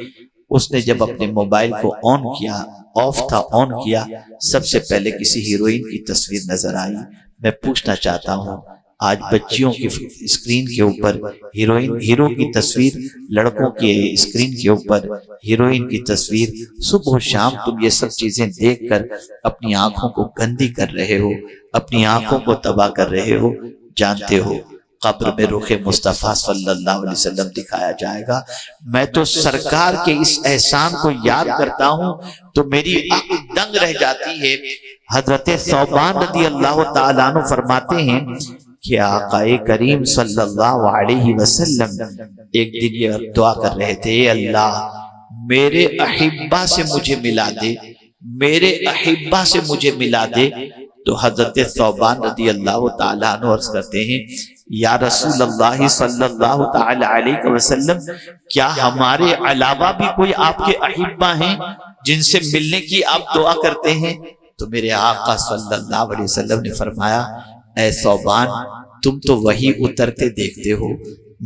اس نے جب اپنے موبائل کو آن کیا، آف تھا، آن کیا، سب سے پہلے کسی ہیروئن کی تصویر نظر آئی۔ میں پوچھنا چاہتا ہوں، آج بچیوں کی اسکرین کے اوپر ہیرو کی تصویر، لڑکوں کے اسکرین کے اوپر ہیروئن کی تصویر، صبح و شام تم یہ سب چیزیں دیکھ کر اپنی آنکھوں کو گندی کر رہے ہو، اپنی آنکھوں کو تباہ کر رہے ہو۔ جانتے ہو قبر میں رخ مصطفیٰ صلی اللہ علیہ وسلم دکھایا جائے گا۔ میں تو سرکار کے اس احسان کو یاد کرتا ہوں تو میری عقل دنگ رہ جاتی ہے۔ حضرت ثوبان رضی اللہ تعالیٰ عنہ فرماتے ہیں کہ آقا کریم صلی اللہ علیہ وسلم ایک دن یہ دعا کر رہے تھے، اے اللہ میرے احبہ سے مجھے ملا دے، میرے احبہ سے مجھے ملا دے۔ تو حضرت ثوبان رضی اللہ تعالیٰ عنہ عرض کرتے ہیں، یا رسول اللہ صلی اللہ تعالیٰ علیہ وسلم، کیا ہمارے علاوہ بھی کوئی آپ کے احبہ ہیں جن سے ملنے کی آپ دعا کرتے ہیں؟ تو میرے آقا صلی اللہ علیہ وسلم نے فرمایا، اے ثوبان تم تو وہی اترتے دیکھتے ہو،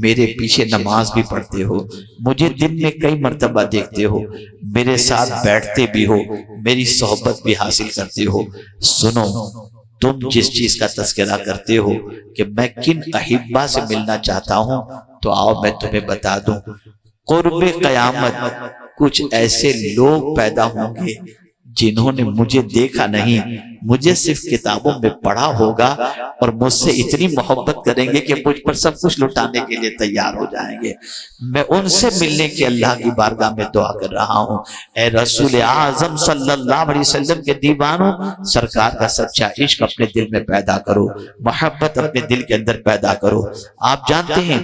میرے پیچھے نماز بھی پڑھتے ہو، مجھے دن میں کئی مرتبہ دیکھتے ہو، میرے ساتھ بیٹھتے بھی ہو، میری صحبت بھی حاصل کرتے ہو۔ سنو، تم جس چیز کا تذکرہ کرتے ہو کہ میں کن احبہ سے ملنا چاہتا ہوں، تو آؤ میں تمہیں بتا دوں، قرب قیامت کچھ ایسے لوگ پیدا ہوں گے جنہوں نے مجھے دیکھا نہیں، مجھے صرف کتابوں میں پڑھا ہوگا، اور مجھ سے اتنی محبت کریں گے کہ مجھ پر سب کچھ لٹانے کے لیے تیار ہو جائیں گے۔ میں ان سے ملنے کی اللہ کی بارگاہ میں دعا کر رہا ہوں۔ اے رسول اعظم صلی اللہ علیہ وسلم کے دیوانوں، سرکار کا سچا عشق اپنے دل میں پیدا کرو، محبت اپنے دل کے اندر پیدا کرو۔ آپ جانتے ہیں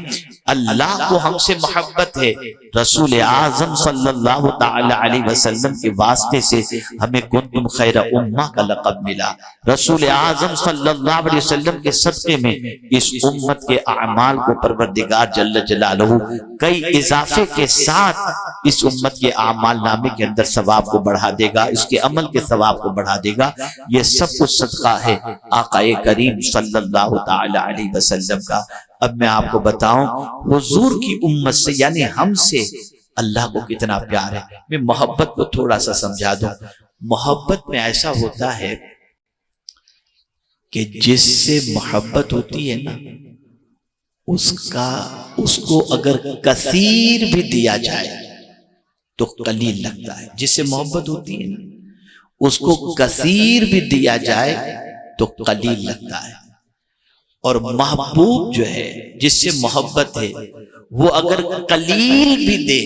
اللہ کو ہم سے محبت ہے، رسول اعظم صلی اللہ تعالی علیہ وسلم کے واسطے سے ہمیں کنتم خیر امہ کا لقب ملا۔ رسول اعظم صلی اللہ علیہ وسلم کے صدقے میں اس امت کے اعمال کو پروردگار جل جلالہ کئی اضافے کے ساتھ اس امت کے اعمال نامے کے اندر ثواب کو بڑھا دے گا، اس کے عمل کے ثواب کو بڑھا دے گا۔ یہ سب کچھ صدقہ ہے آقا کریم صلی اللہ تعالی علیہ وسلم کا۔ اب میں آپ کو بتاؤں حضور کی امت سے یعنی ہم سے اللہ کو کتنا پیار ہے۔ میں محبت کو تھوڑا سا سمجھا دوں۔ محبت میں ایسا ہوتا ہے کہ جس سے محبت ہوتی ہے نا، اس کو اگر کثیر بھی دیا جائے تو قلیل لگتا ہے۔ جس سے محبت ہوتی ہے نا، اس کو کثیر بھی دیا جائے تو قلیل لگتا ہے۔ اور محبوب جو ہے جس سے محبت ہے وہ اگر قلیل بھی دے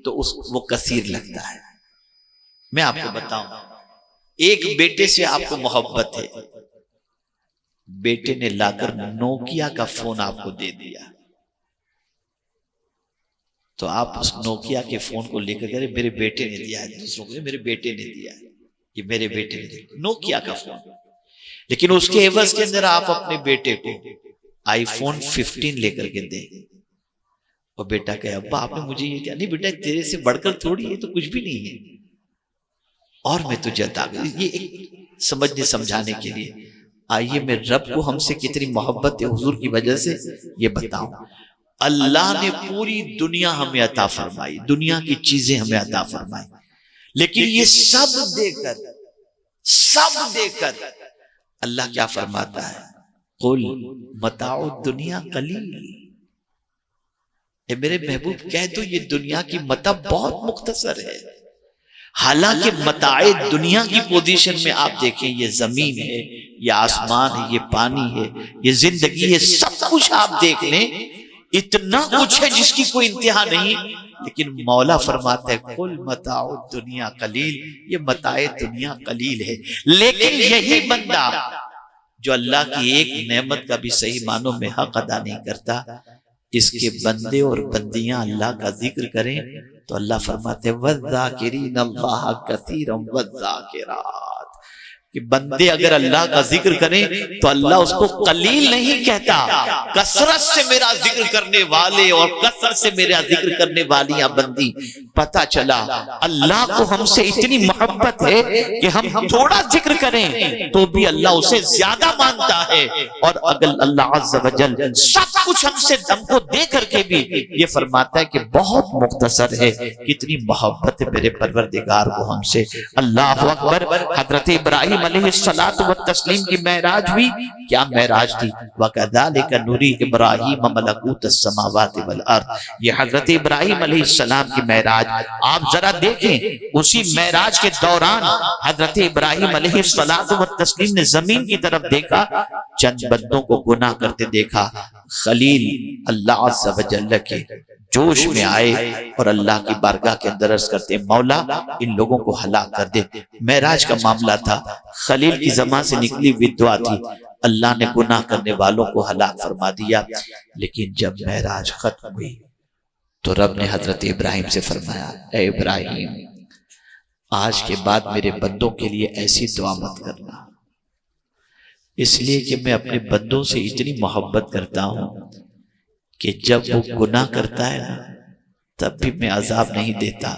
تو وہ کثیر لگتا ہے۔ میں آپ کو بتاؤں، ایک بیٹے سے آپ کو محبت ہے، بیٹے نے لا کر نوکیا کا فون آپ کو دے دیا، تو آپ اس نوکیا کے فون کو لے کر کہہ رہے میرے بیٹے نے دیا ہے، دوسروں کو میرے بیٹے نے دیا ہے، یہ میرے بیٹے نے دیا نوکیا کا فون، لیکن اس کے عوض کے اندر آپ اپنے بیٹے کو آئی فون 15 لے کر کے دیں، اور بیٹا کہے ابا آپ نے مجھے یہ دیا، نہیں بیٹا تیرے سے بڑھ کر تھوڑی ہے، تو کچھ بھی نہیں ہے اور میں تجھے عطا کر، یہ ایک سمجھنے سمجھانے کے لیے۔ آئیے میں رب کو ہم سے کتنی محبت ہے حضور کی وجہ سے یہ بتاؤں۔ اللہ نے پوری دنیا ہمیں عطا فرمائی، دنیا کی چیزیں ہمیں عطا فرمائی، لیکن یہ سب دے کر اللہ کیا فرماتا ہے؟ قل متاع الدنیا قلیل، اے میرے محبوب کہہ دو یہ دنیا کی متاع بہت مختصر ہے۔ حالانکہ متاع دنیا کی پوزیشن میں آپ دیکھیں، یہ زمین ہے، یہ آسمان ہے، یہ پانی ہے، یہ زندگی ہے، سب کچھ آپ دیکھ لیں، اتنا کچھ ہے جس کی کوئی انتہا نہیں، لیکن مولا فرماتا ہے قل متاع الدنیا قلیل، یہ متاع دنیا قلیل ہے۔ لیکن یہی بندہ جو اللہ کی ایک نعمت کا بھی صحیح معنوں میں حق ادا نہیں کرتا، اس کے بندے اور بندیاں اللہ کا ذکر کریں تو اللہ فرماتے ہیں وَالذَّاكِرِينَ اللَّهَ كَثِيرًا وَالذَّاكِرَاتِ، کہ بندے اگر اللہ کا ذکر کریں تو اللہ اس کو قلیل نہیں کہتا، کثرت سے میرا ذکر کرنے والے اور کثرت سے میرا ذکر کرنے والیاں بندی۔ پتہ چلا اللہ کو ہم سے اتنی محبت ہے کہ ہم تھوڑا ذکر کریں تو بھی اللہ اسے زیادہ مانتا ہے، اور اگر اللہ عز و جل سب کچھ ہم کو دے کر کے بھی یہ فرماتا ہے کہ بہت مختصر ہے، کتنی محبت ہے میرے پروردگار کو ہم سے۔ اللہ اکبر۔ حضرت ابراہیم علیہ الصلوۃ والتسلیم کی معراج ہوئی، کیا معراج تھی؟ وَكَذَلِكَ نُرِي إِبْرَاهِيمَ مَلَكُوتَ السَّمَاوَاتِ وَالْأَرْضِ، یہ حضرت ابراہیم علیہ السلام کی معراج آپ ذرا دیکھیں۔ اسی معراج کے دوران حضرت ابراہیم علیہ الصلوۃ والتسلیم نے زمین کی طرف دیکھا، چند بندوں کو گناہ کرتے دیکھا، خلیل اللہ عز و جل کے جوش میں آئے اور اللہ کی بارگاہ کے اندر عرض کرتے مولا ان لوگوں کو ہلاک کر دے۔ معراج کا معاملہ تھا، خلیل کی زبان سے نکلی ہوئی دعا تھی، اللہ نے گناہ کرنے والوں کو ہلاک فرما دیا۔ لیکن جب معراج ختم ہوئی تو رب نے حضرت ابراہیم سے فرمایا اے ابراہیم آج کے بعد میرے بندوں کے لیے ایسی دعا مت کرنا، اس لیے کہ میں اپنے بندوں سے اتنی محبت کرتا ہوں کہ جب وہ گناہ کرتا ہے نا تب بھی میں عذاب نہیں دیتا،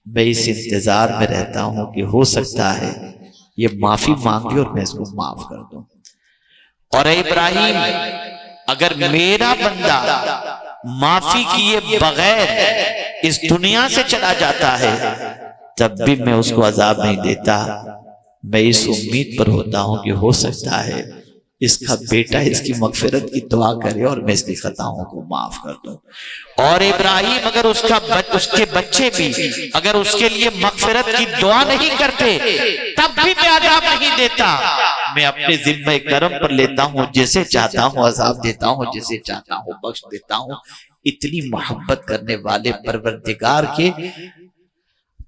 میں اس انتظار میں رہتا ہوں کہ ہو سکتا ہے یہ معافی مانگے اور میں اس کو معاف کر دوں۔ اور اے ابراہیم اگر میرا بندہ معافی کیے بغیر اس دنیا سے چلا جاتا ہے تب بھی میں اس کو عذاب نہیں دیتا، میں اس امید پر ہوتا ہوں کہ ہو سکتا ہے اس کا بیٹا اس کی مغفرت کی دعا کرے اور میں اس کی خطاؤں کو معاف کر دوں۔ اور ابراہیم اگر اس کے بچے بھی اگر اس کے لیے مغفرت کی دعا نہیں کرتے تب بھی میں عذاب نہیں دیتا، میں اپنے ذمہ کرم پر لیتا ہوں، جسے چاہتا ہوں عذاب دیتا ہوں، جسے چاہتا ہوں بخش دیتا ہوں۔ اتنی محبت کرنے والے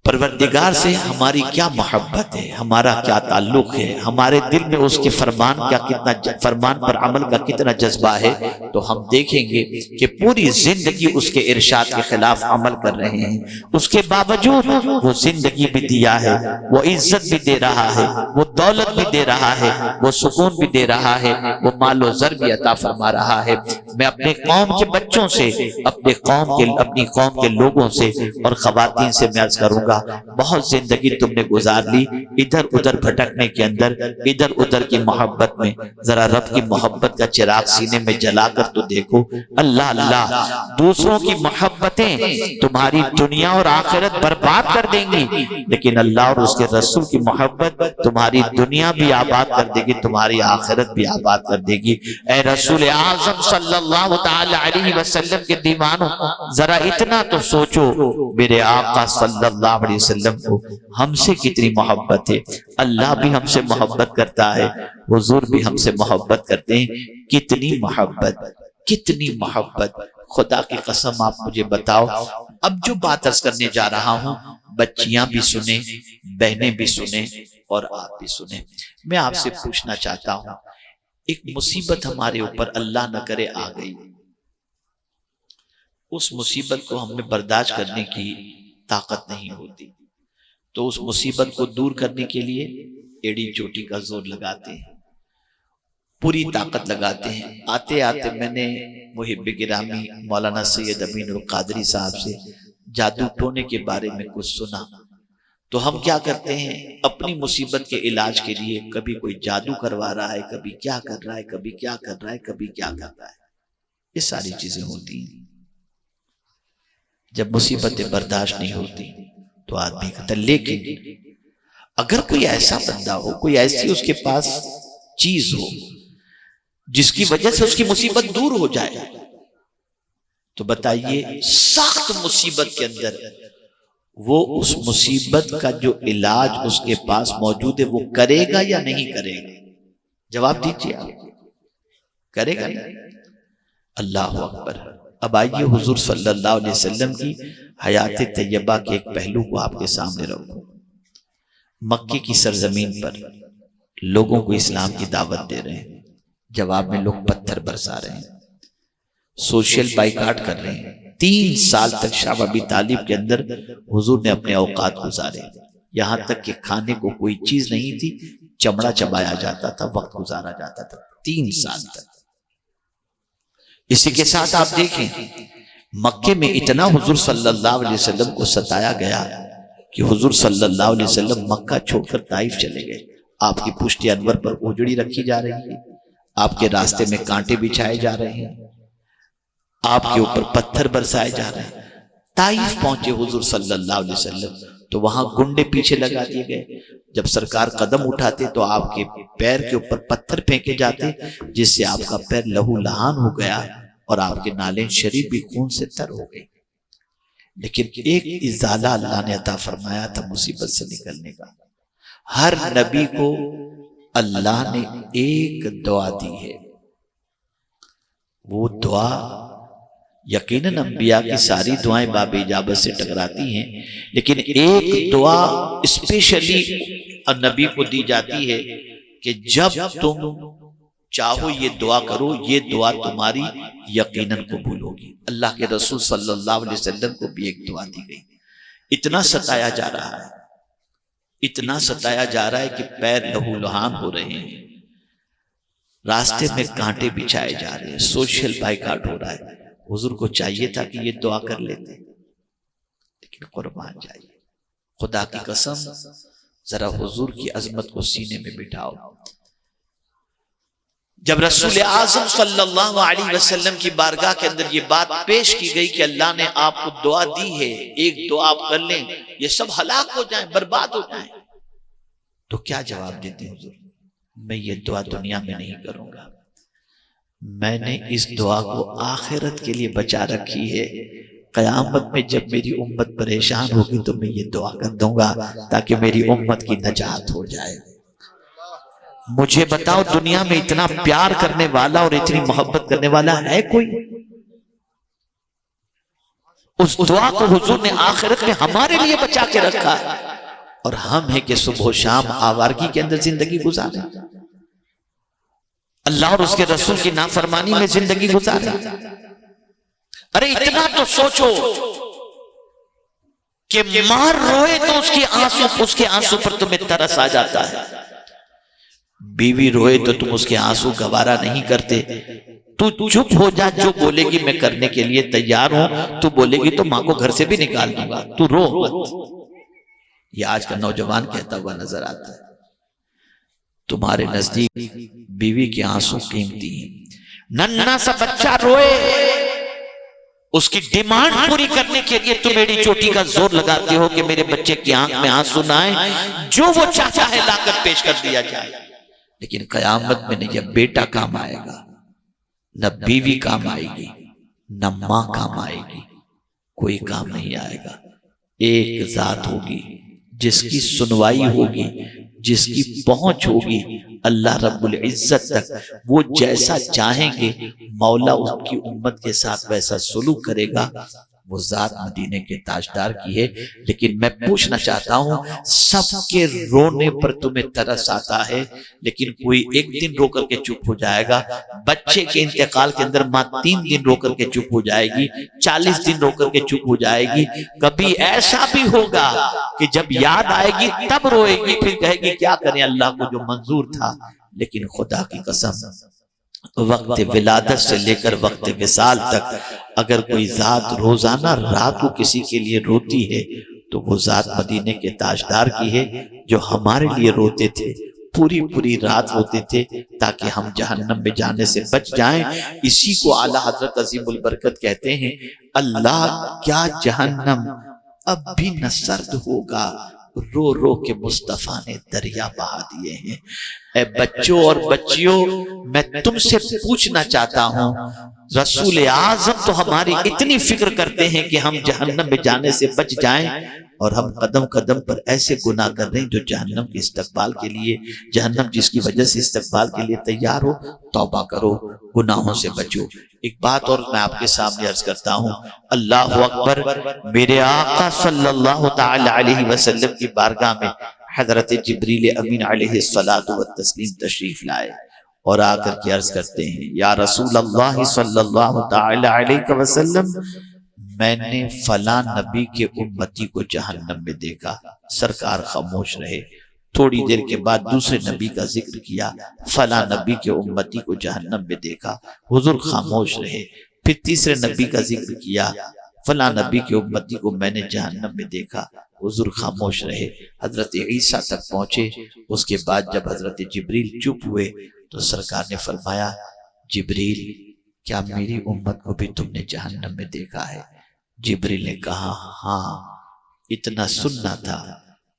پروردگار سے ہماری کیا محبت ہے، ہمارا کیا تعلق ہے، ہمارے دل میں اس کے فرمان پر عمل کا کتنا جذبہ ہے، تو ہم دیکھیں گے کہ پوری زندگی اس کے ارشاد کے خلاف عمل کر رہے ہیں، اس کے باوجود وہ زندگی بھی دیا ہے، وہ عزت بھی دے رہا ہے، وہ دولت بھی دے رہا ہے، وہ سکون بھی دے رہا ہے، وہ مال و زر بھی عطا فرما رہا ہے۔ میں اپنے قوم کے بچوں سے اپنی قوم کے لوگوں سے اور خواتین سے میں عرض کروں گا بہت زندگی تم نے گزار لی ادھر ادھر بھٹکنے کے اندر، ادھر ادھر کی محبت میں، ذرا رب کی محبت کا چراغ سینے میں جلا کر تو دیکھو۔ اللہ اللہ، دوسروں کی محبتیں تمہاری دنیا اور آخرت برباد کر دیں گی، لیکن اللہ اور اس کے رسول کی محبت تمہاری دنیا بھی آباد کر دے گی، تمہاری آخرت بھی آباد کر دے گی۔ اے رسول اعظم صلی اللہ تعالی علیہ وسلم کے دیوانوں، ذرا اتنا تو سوچو میرے آقا صلی اللہ علیہ وسلم کو ہم سے کتنی محبت ہے، اللہ بھی ہم سے محبت کرتا ہے، حضور بھی ہم سے محبت کرتے ہیں، کتنی محبت، کتنی محبت. خدا کی قسم آپ مجھے بتاؤ، اب جو بات عرض کرنے جا رہا ہوں بچیاں بھی سنیں، بہنیں بھی سنیں اور آپ بھی سنیں. میں آپ سے پوچھنا چاہتا ہوں، ایک مصیبت ہمارے اوپر اللہ نہ کرے آ گئی، اس مصیبت کو ہم نے برداشت کرنے کی طاقت نہیں ہوتی، تو اس مصیبت کو دور کرنے کے لیے ایڑی چوٹی کا زور لگاتے ہیں، پوری طاقت لگاتے ہیں. آتے آتے میں نے محب گرامی مولانا سید امین القادری صاحب سے جادو ٹونے کے بارے میں کچھ سنا. تو ہم کیا کرتے ہیں اپنی مصیبت کے علاج کے لیے کبھی کوئی جادو کروا رہا ہے، کبھی کیا کر رہا ہے، کبھی کیا کر رہا ہے، کبھی کیا کر رہا ہے. یہ ساری چیزیں ہوتی ہیں. جب مصیبتیں برداشت نہیں ہوتی تو آدمی کہتا. لیکن اگر کوئی ایسا بندہ ہو، کوئی ایسی اس کے پاس چیز ہو جس کی وجہ سے اس کی مصیبت دور ہو جائے، تو بتائیے سخت مصیبت کے اندر وہ اس مصیبت کا جو علاج اس کے پاس موجود ہے وہ کرے گا یا نہیں کرے گا؟ جواب دیجیے. آپ کرے گا نہیں؟ اللہ اکبر. اب آئیے حضور صلی اللہ علیہ وسلم کی حیات طیبہ کے ایک پہلو کو آپ کے سامنے رکھو. مکے کی سرزمین پر لوگوں کو اسلام کی دعوت دے رہے ہیں، جواب میں لوگ پتھر برسا رہے ہیں، سوشل بائیکاٹ کر رہے ہیں. 3 سال تک شاہ ابی طالب کے اندر حضور نے اپنے اوقات گزارے، یہاں تک کہ کھانے کو کوئی چیز نہیں تھی، چمڑا چبایا جاتا تھا، وقت گزارا جاتا تھا 3 سال تک. اسی کے ساتھ آپ دیکھیں مکے میں اتنا حضور صلی اللہ علیہ وسلم کو ستایا گیا کہ حضور صلی اللہ علیہ وسلم مکہ چھوڑ کر طائف چلے گئے. آپ کی پشت انور پر اجڑی رکھی جا رہی ہے، آپ کے راستے میں کانٹے بچھائے جا رہے ہیں، آپ کے اوپر پتھر برسائے جا رہے ہیں. طائف پہنچے حضور صلی اللہ علیہ وسلم تو وہاں گنڈے پیچھے لگا دیے گئے. جب سرکار قدم اٹھاتے تو آپ کے پیر کے اوپر پتھر پھینکے جاتے، جس سے آپ کا پیر لہو لہان ہو گیا اور آپ کے نالین شریف بھی خون سے تر ہو گئی. لیکن ایک ازالہ اللہ نے عطا فرمایا تھا مصیبت سے نکلنے کا. ہر نبی کو اللہ نے ایک دعا دی ہے، وہ دعا یقیناً انبیاء کی ساری دعائیں باب اجابت سے ٹکراتی ہیں، لیکن ایک دعا اسپیشلی نبی کو دی جاتی ہے کہ جب تم چاہو یہ دعا کرو، یہ دعا تمہاری یقیناً قبول ہوگی. اللہ کے رسول صلی اللہ علیہ وسلم کو بھی ایک دعا دی گئی. اتنا ستایا جا رہا ہے، اتنا ستایا جا رہا ہے کہ پیر لہو لہان ہو رہے ہیں، راستے میں کانٹے بچھائے جا رہے ہیں، سوشل بائیکاٹ ہو رہا ہے. حضور کو چاہیے تھا کہ یہ دعا کر لیتے، لیکن قربان جائیے. خدا کی قسم ذرا حضور کی عظمت کو سینے میں بٹھاؤ. جب رسول اعظم صلی اللہ علیہ وسلم کی بارگاہ کے اندر یہ بات پیش کی گئی کہ اللہ نے آپ کو دعا دی ہے، ایک دعا آپ کر لیں یہ سب ہلاک ہو جائیں، برباد ہو جائیں، تو کیا جواب دیتے ہیں حضور؟ میں یہ دعا دنیا میں نہیں کروں گا، میں نے اس دعا کو آخرت کے لیے بچا رکھی ہے. قیامت میں جب میری امت پریشان ہوگی تو میں یہ دعا کر دوں گا تاکہ میری امت کی نجات ہو جائے. مجھے بتاؤ دنیا میں اتنا پیار کرنے والا اور اتنی محبت کرنے والا ہے کوئی؟ اس دعا کو حضور نے آخرت میں ہمارے لیے بچا کے رکھا ہے، اور ہم ہیں کہ صبح و شام آوارگی کے اندر زندگی گزاریں، اللہ اور اس کے رسول کی نافرمانی میں زندگی گزاریں. ارے اتنا تو سوچو کہ مار روئے تو اس کے آنسو پر تمہیں ترس آ جاتا ہے، بیوی روئے تو تم اس کے آنسو گوارا نہیں کرتے. تو چپ ہو جا، جو بولے گی میں کرنے کے لیے تیار ہوں، تو بولے گی تو ماں کو گھر سے بھی نکال دوں گا، تو رو مت. یہ آج کا نوجوان کہتا ہوا نظر آتا ہے. تمہارے نزدیک بیوی کے آنسو قیمتی ہیں، ننھا سا بچہ روئے اس کی ڈیمانڈ پوری کرنے کے لیے تم ایڑی چوٹی کا زور لگاتے ہو کہ میرے بچے کی آنکھ میں آنسو نہ آئیں، جو وہ چاہتا ہے لا کر پیش کر دیا جائے. لیکن قیامت میں نہ یہ بیٹا کام آئے گا، نہ بیوی کام آئے گی، نہ ماں کام آئے گی، کوئی کام نہیں آئے گا. ایک ذات ہوگی جس کی سنوائی ہوگی، جس کی پہنچ ہوگی، اللہ رب العزت تک وہ جیسا چاہیں گے مولا ان کی امت کے ساتھ ویسا سلوک کرے گا۔ وہ ذات مدینے کے تاجدار کی ہے۔ لیکن میں پوچھنا چاہتا ہوں، سب کے رونے پر تمہیں ترس آتا ہے، لیکن کوئی ایک دن رو کر کے چپ ہو جائے گا۔ بچے کے انتقال کے اندر ماں 3 دن رو کر کے چپ ہو جائے گی، 40 دن رو کر کے چپ ہو جائے گی۔ کبھی ایسا بھی ہوگا کہ جب یاد آئے گی تب روئے گی، پھر کہے گی کیا کریں، اللہ کو جو منظور تھا۔ لیکن خدا کی قسم، وقت ولادت سے لے کر وقت وصال تک اگر کوئی ذات روزانہ رات کو کسی کے لیے روتی ہے تو وہ ذات مدینے کے تاجدار کی ہے، جو ہمارے لیے روتے تھے، پوری رات روتے تھے تاکہ ہم جہنم میں جانے سے بچ جائیں۔ اسی کو اعلیٰ حضرت عظیم البرکت کہتے ہیں، اللہ کیا جہنم اب بھی نہ سرد ہوگا، رو رو کے مصطفیٰ نے دریا بہا دیے ہیں۔ اے بچوں اور بچیوں، میں تم سے پوچھنا چاہتا ہوں، رسول اعظم تو ہماری اتنی فکر کرتے ہیں کہ ہم جہنم میں جانے سے بچ جائیں، اور ہم قدم قدم پر ایسے گناہ کر رہے ہیں جو جہنم کے استقبال کے لیے، جہنم جس کی وجہ سے استقبال کے لیے تیار ہو۔ توبہ کرو، گناہوں سے بچو۔ ایک بات اور میں آپ کے سامنے عرض کرتا ہوں، اللہ اکبر، میرے آقا صلی اللہ تعالی علیہ وسلم کی بارگاہ میں حضرت جبریل امین علیہ الصلاۃ والتسلیم تشریف لائے اور آ کر کے عرض کرتے ہیں، یا رسول اللہ صلی اللہ تعالی علیہ وسلم، میں نے فلاں نبی کے امتی کو جہنم میں دیکھا۔ سرکار خاموش رہے۔ تھوڑی دیر کے بعد دوسرے نبی کا ذکر کیا، فلاں نبی کے امتی کو جہنم میں دیکھا، حضور خاموش رہے۔ پھر تیسرے نبی کا ذکر کیا، فلاں نبی کے امتی کو میں نے جہنم میں دیکھا، حضور خاموش رہے۔ حضرت عیسیٰ تک پہنچے۔ اس کے بعد جب حضرت جبریل چپ ہوئے تو سرکار نے فرمایا، جبریل کیا میری امت کو بھی تم نے جہنم میں دیکھا ہے؟ جبریل نے کہا ہاں، اتنا سننا تھا۔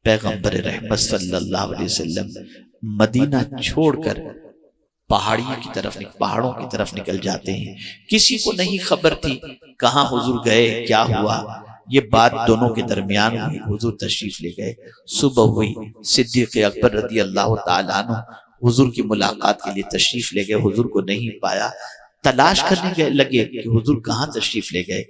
پیغمبر رحمت صلی اللہ علیہ وسلم مدینہ چھوڑ کر پہاڑوں کی طرف نکل جاتے ہیں۔ کسی کو نہیں خبر تھی کہاں حضور گئے، کیا ہوا۔ یہ بات دونوں کے درمیان ہوئی، حضور تشریف لے گئے۔ صبح ہوئی، صدیق اکبر رضی اللہ تعالیٰ عنہ حضور کی ملاقات کے لیے تشریف لے گئے، حضور کو نہیں پایا۔ تلاش کرنے لگے کہ حضور کہاں تشریف لے گئے۔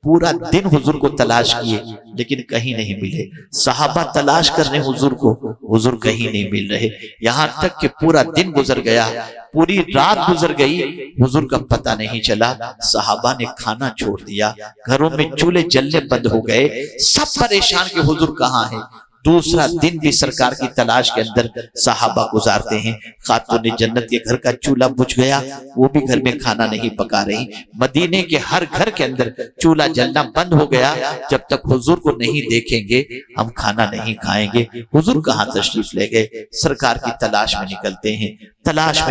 پورا دن حضور کو تلاش کیے لیکن کہیں نہیں ملے۔ صحابہ تلاش کرنے حضور کو، حضور کہیں نہیں مل رہے۔ یہاں تک کہ پورا دن گزر گیا، پوری رات گزر گئی، حضور کا پتہ نہیں چلا۔ صحابہ نے کھانا چھوڑ دیا، گھروں میں چولہے جلنے بند ہو گئے، سب پریشان کہ حضور کہاں ہیں۔ دوسرا دن بھی سرکار کی تلاش کے اندر صحابہ گزارتے ہیں۔ خاتون جنت کے گھر کا چولہا بجھ گیا، وہ بھی گھر میں کھانا نہیں پکا رہی۔ مدینے کے ہر گھر کے اندر چولہا جلنا بند ہو گیا۔ جب تک حضور کو نہیں دیکھیں گے ہم کھانا نہیں کھائیں گے۔ حضور کہاں تشریف لے گئے؟ سرکار کی تلاش میں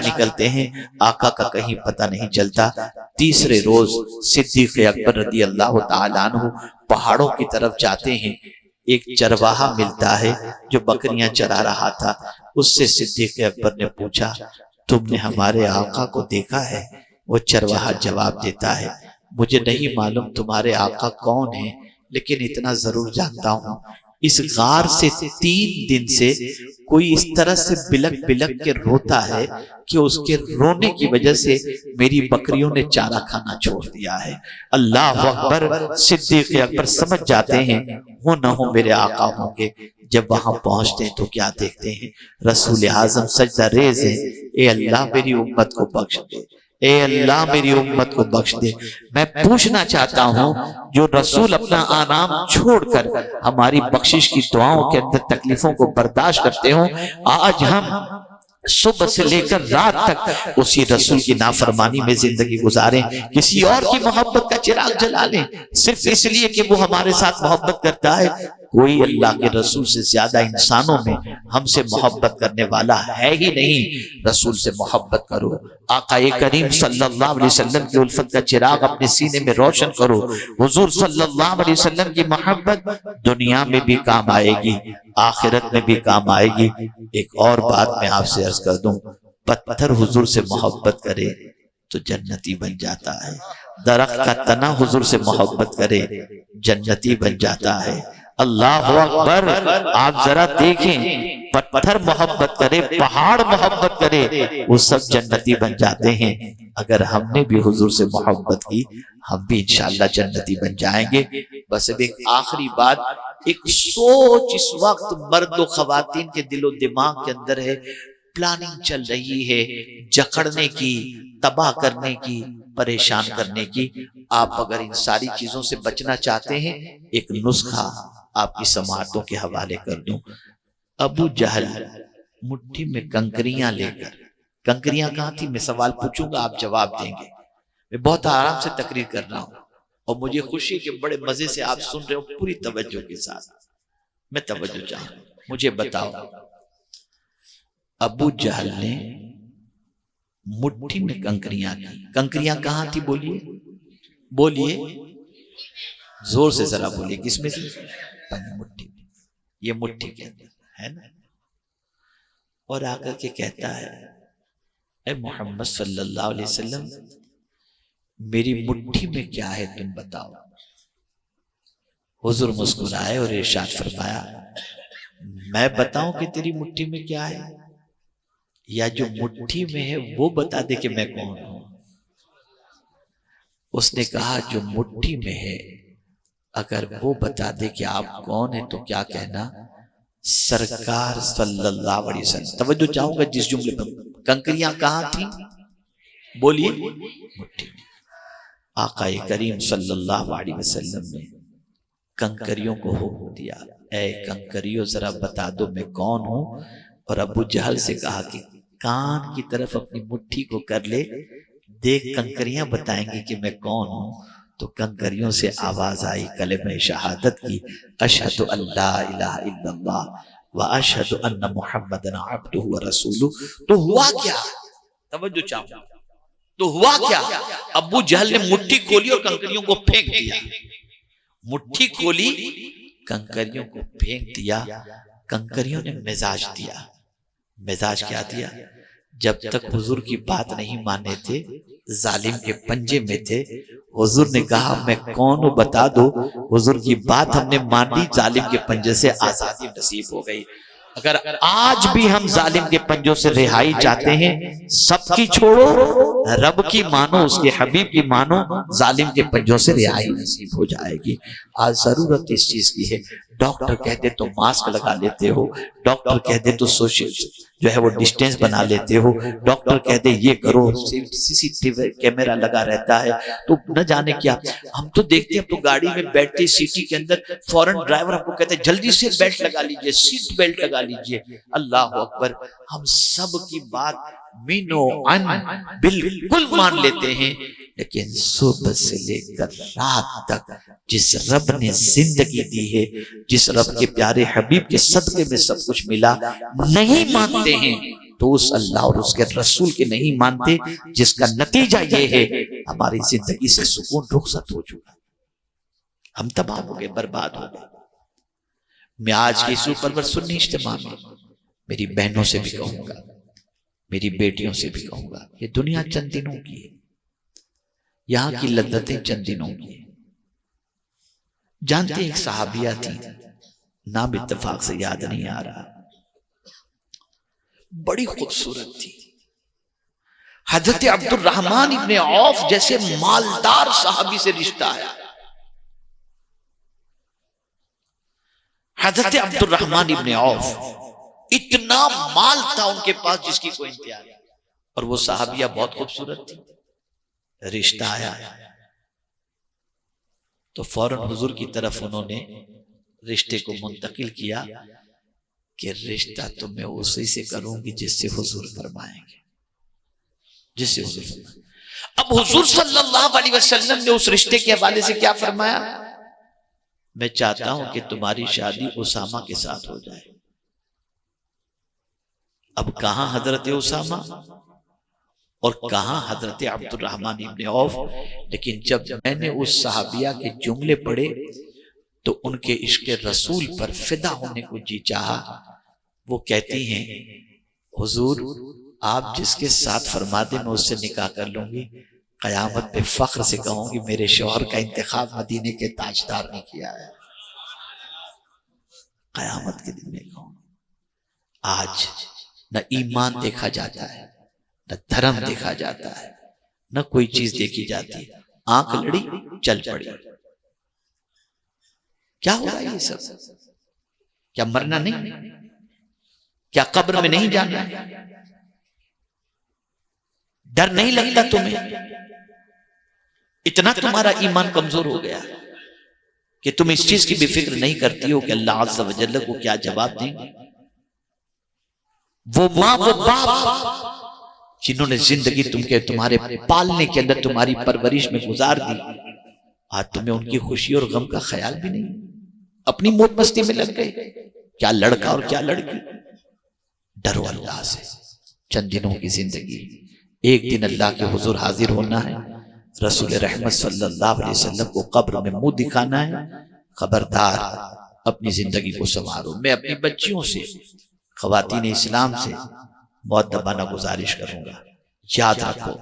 نکلتے ہیں، آقا کا کہیں پتہ نہیں چلتا۔ تیسرے روز صدیق اکبر رضی اللہ تعالیٰ عنہ پہاڑوں کی طرف جاتے ہیں۔ ایک چرواہا ملتا ہے جو بکریاں چرا رہا تھا۔ اس سے صدیق اکبر نے پوچھا، تم نے ہمارے آقا کو دیکھا ہے؟ وہ چرواہا جواب دیتا ہے، مجھے نہیں معلوم تمہارے آقا کون ہیں، لیکن اتنا ضرور جانتا ہوں، اس غار سے 3 دن سے کوئی اس طرح سے بلک بلک کے روتا ہے کہ اس کے رونے کی وجہ سے میری بکریوں نے چارہ کھانا چھوڑ دیا ہے۔ اللہ اکبر، صدیق اکبر سمجھ جاتے ہیں وہ نہ ہو میرے آقا ہوں گے۔ جب وہاں پہنچتے ہیں تو کیا دیکھتے ہیں؟ رسول اعظم سجدہ ریز ہیں، اے اللہ میری امت کو بخش دے، اے اللہ میری امت کو بخش دے۔ میں پوچھنا چاہتا ہوں، جو رسول اپنا آرام چھوڑ کر ہماری بخشش کی دعاؤں کے اندر تکلیفوں کو برداشت کرتے ہوں، آج ہم صبح سے لے کر رات تک اسی رسول کی نافرمانی میں زندگی گزاریں، کسی اور کی محبت کا چراغ جلا لیں صرف اس لیے کہ وہ ہمارے ساتھ محبت کرتا ہے۔ کوئی اللہ کے رسول سے زیادہ انسانوں میں ہم سے محبت کرنے والا ہے ہی نہیں۔ رسول سے محبت کرو، آقا کریم صلی اللہ علیہ وسلم کی الفت کا چراغ اپنے سینے میں روشن کرو۔ حضور صلی اللہ علیہ وسلم کی محبت دنیا میں بھی کام آئے گی، آخرت میں بھی کام آئے گی۔ ایک اور بات میں آپ سے عرض کر دوں، پتھر حضور سے محبت کرے تو جنتی بن جاتا ہے، درخت کا تنا حضور سے محبت کرے جنتی بن جاتا ہے۔ اللہ اکبر. آپ ذرا دیکھیں، پتھر محبت کرے، پہاڑ محبت کرے، وہ سب جنتی بن جاتے ہیں. اگر ہم نے بھی حضور سے محبت کی، ہم بھی انشاءاللہ جنتی بن جائیں گے. بس اب ایک آخری بات، ایک سوچ اس وقت مرد و خواتین کے دل و دماغ کے اندر ہے، پلاننگ چل رہی ہے جکڑنے کی، تباہ کرنے کی، پریشان کرنے کی. آپ اگر ان ساری چیزوں سے بچنا چاہتے ہیں، ایک نسخہ آپ کی سماعتوں کے حوالے کر دوں. ابو جہل مٹھی میں کنکریاں لے کر، کنکریاں کہاں تھی میں سوال پوچھوں گا، آپ جواب دیں گے. میں بہت آرام سے تقریر کر رہا ہوں اور مجھے خوشی کہ بڑے مزے سے آپ سن رہے ہو، پوری توجہ کے ساتھ. میں توجہ چاہوں گا. مجھے بتاؤ، ابو جہل نے مٹھی میں کنکریاں کی، کنکریاں کہاں تھی؟ بولیے بولیے زور سے ذرا بولیے. کس میں تھی؟ مٹھی میں. یہ مٹھی کے اندر ہے نا. اور آ کر کے کہتا ہے، اے محمد صلی اللہ علیہ وسلم، میری مٹھی میں کیا ہے تم بتاؤ. حضور مسکرائے اور ارشاد فرمایا، میں بتاؤں کہ تیری مٹھی میں کیا ہے، یا جو مٹھی میں ہے وہ بتا دے کہ میں کون ہوں؟ اس نے کہا جو مٹھی میں ہے اگر وہ بتا دے کہ آپ کون ہیں تو کیا کہنا، سرکار صلی اللہ علیہ وسلم. توجہ چاہوں گا جس جملے پر. کنکریاں کہاں تھیں؟ بولیے مٹھی میں. آقا کریم صلی اللہ علیہ وسلم نے کنکریوں کو حکم دیا، اے کنکریوں ذرا بتا دو میں کون ہوں. اور ابو جہل سے کہا کہ کان کی طرف اپنی مٹھی کو کر لے، دیکھ کنکریاں بتائیں گے کہ میں کون ہوں. تو کنکریوں سے آواز آئی کلمہ شہادت کی، اشہد ان لا الہ الا اللہ واشہد ان محمدن عبدہ ورسولہ. تو ہوا کیا؟ توجہ چاہوں. تو ہوا کیا؟ ابو جہل نے مٹھی کھولی اور کنکریوں کو پھینک دیا. مٹھی کھولی، کنکریوں کو پھینک دیا. کنکریوں نے مزاج دیا. مزاج کیا دیا؟ جب تک حضور کی بات نہیں مانے تھے، ظالم کے پنجے میں تھے. حضور نے کہا میں کون ہوں بتا دو. حضور کی بات ہم نے مان لی، ظالم کے پنجے سے آزادی نصیب ہو گئی. اگر آج بھی ہم ظالم کے پنجوں سے رہائی چاہتے ہیں، سب کی چھوڑو، رب کی مانو، اس کے حبیب کی مانو، ظالم کے پنجوں سے رہائی نصیب ہو جائے گی. آج ضرورت اس چیز کی ہے. ڈاکٹر کہہ دے تو ماسک لگا لیتے ہو، ڈاکٹر کہہ دے تو سوشل جو ہے وہ ڈسٹینس بنا لیتے ہو، ڈاکٹر کہہ دے یہ کرو، سی سی ٹی وی کیمرہ لگا رہتا ہے تو نہ جانے کیا. ہم تو دیکھتے ہیں تو گاڑی میں بیٹھتے سیٹی کے اندر فوراً ڈرائیور ہم کو کہتے ہیں جلدی سے بیلٹ لگا لیجئے، سیٹ بیلٹ لگا لیجئے. اللہ اکبر. ہم سب کی بات مینو ان بالکل مان لیتے ہیں، لیکن صبح سے لے کر رات تک جس رب نے زندگی دی ہے، جس رب کے پیارے حبیب کے صدقے میں سب کچھ ملا، نہیں مانتے ہیں تو اس اللہ اور اس کے رسول کے نہیں مانتے، جس کا نتیجہ یہ ہے ہماری زندگی سے سکون رخصت ہو چکا. ہم تباہ ہو گئے، برباد ہو گئے. میں آج کی سو پرور سنی اجتماع میں میری بہنوں سے بھی کہوں گا، میری بیٹیوں سے بھی کہوں گا، یہ دنیا چند دنوں کی ہے، یہاں کی لذتیں چند دنوں کی ہیں. جانتے ایک صحابیہ تھی، نام اتفاق سے یاد نہیں آ رہا، بڑی خوبصورت تھی. حضرت عبد الرحمن ابن عوف جیسے مالدار صحابی سے رشتہ آیا. حضرت عبد الرحمن ابن عوف اتنا مال تھا ان کے پاس جس کی کوئی انتہا نہیں، اور وہ صحابیہ بہت خوبصورت تھی. رشتہ آیا تو فوراً حضور کی طرف انہوں نے رشتے کو منتقل کیا کہ رشتہ تو میں اسی سے کروں گی جس سے حضور فرمائیں گے، جس سے حضور فرمائیں گے. اب حضور صلی اللہ علیہ وسلم نے اس رشتے کے حوالے سے کیا فرمایا؟ میں چاہتا ہوں کہ تمہاری شادی اسامہ کے ساتھ ہو جائے. اب کہاں حضرت اسامہ اور کہاں حضرت عبد الرحمن ابن عوف. لیکن جب میں نے اس صحابیہ کے جملے پڑھے تو ان کے عشق رسول پر فدا ہونے کو جی چاہا. وہ کہتی ہیں حضور آپ جس کے ساتھ فرما دیں میں اس سے نکاح کر لوں گی. قیامت پہ فخر سے کہوں گی میرے شوہر کا انتخاب مدینے کے تاجدار نے کیا ہے. قیامت کے دن میں کہوں گا۔ آج نہ ایمان دیکھا جاتا ہے، نہ دھرم دیکھا جاتا ہے، نہ کوئی چیز دیکھی جاتی ہے، آنکھ لڑی چل پڑی۔ کیا ہوگا یہ سب؟ کیا مرنا نہیں؟ کیا قبر میں نہیں جانا ہے؟ ڈر نہیں لگتا تمہیں؟ اتنا تمہارا ایمان کمزور ہو گیا کہ تم اس چیز کی بھی فکر نہیں کرتی ہو کہ اللہ عز و جل کو کیا جواب دیں گے؟ وہ ماں وہ باپ جنہوں نے زندگی تمہارے پالنے کے اندر تمہاری پرورش میں گزار دی، آج تمہیں ان کی خوشی اور غم کا خیال بھی نہیں، اپنی موت مستی میں لگ گئے، کیا لڑکا اور کیا لڑکی۔ ڈرو اللہ سے، چند دنوں کی زندگی، ایک دن اللہ کے حضور حاضر ہونا ہے، رسول رحمت صلی اللہ علیہ وسلم کو قبر میں منہ دکھانا ہے۔ خبردار اپنی زندگی کو سنوارو۔ میں اپنی بچیوں سے، خواتین اسلام سے مؤدبانہ گزارش کروں گا، یاد رکھو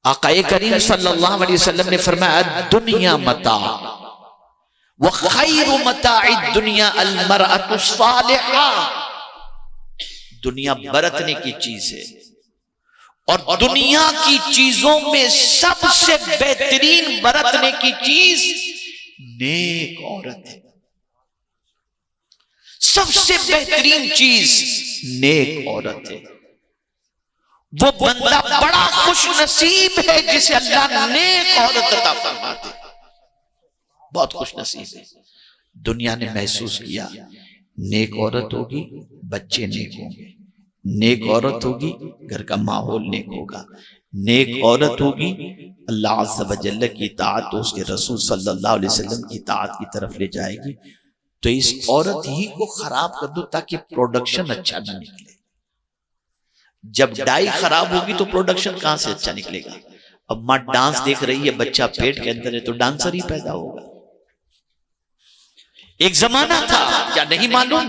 آقا کریم صلی اللہ علیہ وسلم نے فرمایا الدنیا متاع وخیر متاع الدنیا المرأة الصالحہ۔ دنیا برتنے کی چیز ہے، اور دنیا کی چیزوں میں سب سے بہترین برتنے کی چیز نیک عورت ہے۔ سب سے بہترین چیز نیک عورت ہے۔ وہ بندہ بڑا خوش نصیب ہے جسے اللہ نیک عورت عطا فرماتے، بہت خوش نصیب ہے۔ دنیا نے محسوس کیا نیک عورت ہوگی بچے نیک ہوں گے، نیک عورت ہوگی گھر کا ماحول نیک ہوگا، نیک عورت ہوگی اللہ عز و جل کی اطاعت تو اس کے رسول صلی اللہ علیہ وسلم کی اطاعت کی طرف لے جائے گی۔ تو اس عورت ہی کو خراب کر دو تاکہ پروڈکشن اچھا نہ نکلے۔ جب ڈائی خراب ہوگی تو پروڈکشن کہاں سے اچھا نکلے گا؟ اب ماں ڈانس دیکھ رہی ہے، بچہ پیٹ کے اندر ہے تو ڈانسر ہی پیدا ہوگا۔ ایک زمانہ تھا، کیا نہیں معلوم؟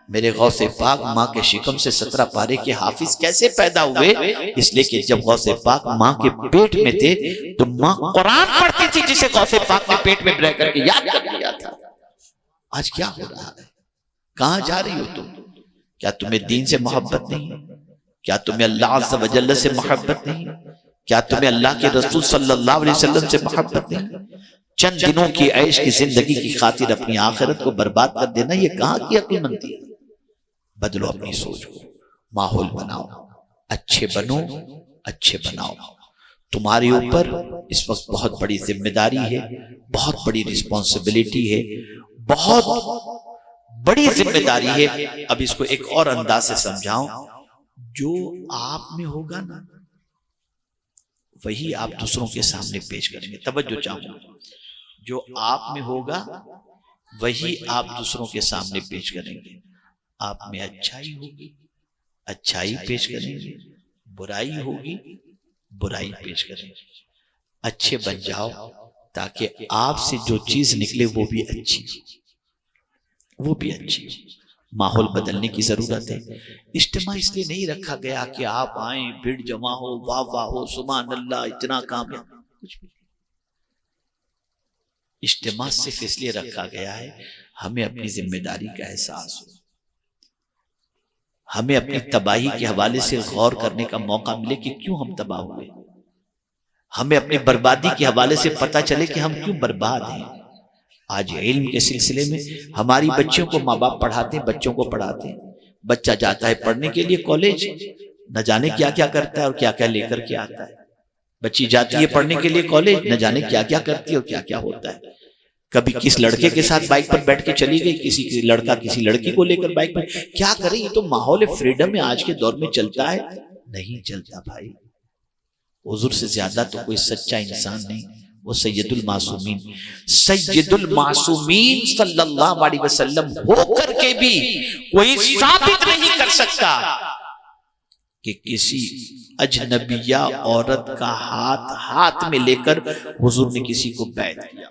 میرے غوث پاک ماں کے شکم سے 17 پارے کے حافظ کیسے پیدا ہوئے؟ اس لیے کہ جب غوث پاک ماں کے پیٹ میں تھے تو ماں قرآن پڑھتی تھی جسے غوث پاک نے پیٹ میں رہ کر کے یاد کر لیا تھا۔ آج کیا ہو رہا ہے؟ کہاں جا رہی ہو تم؟ کیا تمہیں دین سے محبت نہیں؟ کیا تمہیں اللہ عز و جل سے محبت نہیں؟ کیا تمہیں اللہ کے رسول صلی اللہ علیہ وسلم سے محبت نہیں؟ چند دنوں کی عیش کی زندگی کی خاطر اپنی آخرت کو برباد کر دینا، یہ کہاں کی عقل مندی ہے؟ بدلو اپنی سوچ کو، ماحول بناؤ، اچھے بنو، اچھے بناؤ۔ تمہارے اوپر اس وقت بہت بڑی ذمہ داری ہے، بہت بڑی رسپانسبلٹی ہے، بہت بڑی ذمہ داری ہے۔ اب اس کو ایک اور انداز سے سمجھاؤں، جو آپ میں ہوگا نا وہی آپ دوسروں کے سامنے پیش کریں گے۔ توجہ چاہوں گا، جو آپ میں ہوگا وہی آپ دوسروں کے سامنے پیش کریں گے۔ آپ میں اچھائی ہوگی اچھائی پیش کریں گے، برائی ہوگی برائی پیش کریں گے۔ اچھے بن جاؤ تاکہ آپ سے جو چیز نکلے وہ بھی اچھی ہو، وہ بھی اچھی ہو۔ ماحول بدلنے کی ضرورت ہے۔ اجتماع اس لیے نہیں رکھا گیا کہ آپ آئیں، بھیڑ جمع ہو، واہ واہ ہو، سبحان اللہ، اتنا کام ہے، کچھ بھی۔ اجتماع صرف اس لیے رکھا گیا ہے ہمیں اپنی ذمہ داری کا احساس ہو، ہمیں اپنی تباہی کے حوالے سے غور کرنے کا موقع ملے کہ کیوں ہم تباہ ہوئے، ہمیں اپنی بربادی کے حوالے سے پتہ چلے کہ ہم کیوں برباد ہیں۔ آج علم کے سلسلے میں ہماری بچیوں کو ماں باپ پڑھاتے ہیں، بچوں کو پڑھاتے ہیں، بچہ جاتا ہے پڑھنے کے لیے کالج، نہ جانے کیا کیا کرتا ہے اور کیا کیا لے کر کے آتا ہے۔ بچی جاتی ہے پڑھنے کے لیے کالج، نہ جانے کیا کیا کرتی ہے اور کیا کیا ہوتا ہے۔ کبھی کس لڑکے کے ساتھ بائک پر بیٹھ کے چلی گئی، کسی لڑکا کسی لڑکی کو لے کر بائک پر، کیا کریں؟ یہ تو ماحول فریڈم میں آج کے دور میں چلتا ہے؟ نہیں چلتا بھائی۔ حضور سے زیادہ تو کوئی سچا انسان نہیں، وہ سید المعصومین، سید المعصومین صلی اللہ علیہ وسلم ہو کر کے بھی کوئی ثابت نہیں کر سکتا کہ کسی اجنبیہ عورت کا ہاتھ میں لے کر حضور نے کسی کو بیعت کیا۔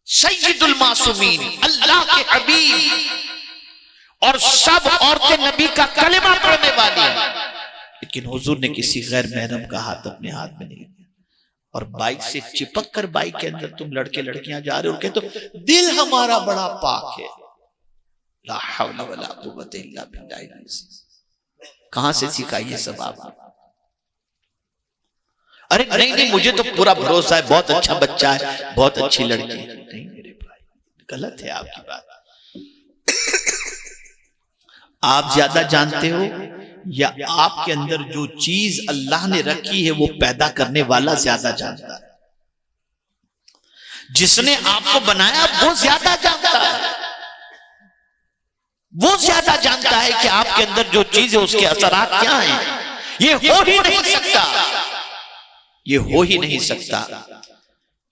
سید المعصومین، اللہ کے حبیب، اور سب عورتیں نبی کا کلمہ پڑھنے والی ہیں، لیکن حضور نے کسی غیر محرم کا ہاتھ اپنے ہاتھ میں نہیں لیا۔ اور بائک سے چپک کر بائک کے اندر تم لڑکے لڑکیاں جا رہے ہو کہ تو دل ہمارا بڑا پاک ہے. لا حول ولا قوت الا باللہ. کہاں سے سیکھا یہ سب آپ نے؟ ارے نہیں نہیں مجھے تو پورا بھروسہ ہے، بہت اچھا بچہ ہے، بہت اچھی لڑکی ہے. نہیں میرے بھائی، غلط ہے آپ کی بات. آپ زیادہ جانتے ہو یا آپ کے اندر جو چیز اللہ نے رکھی ہے وہ پیدا کرنے والا زیادہ جانتا ہے؟ جس نے آپ کو بنایا وہ زیادہ جانتا ہے. وہ زیادہ جانتا ہے کہ آپ کے اندر جو چیز ہے اس کے اثرات کیا ہیں. یہ ہو ہی نہیں سکتا، یہ ہو ہی نہیں سکتا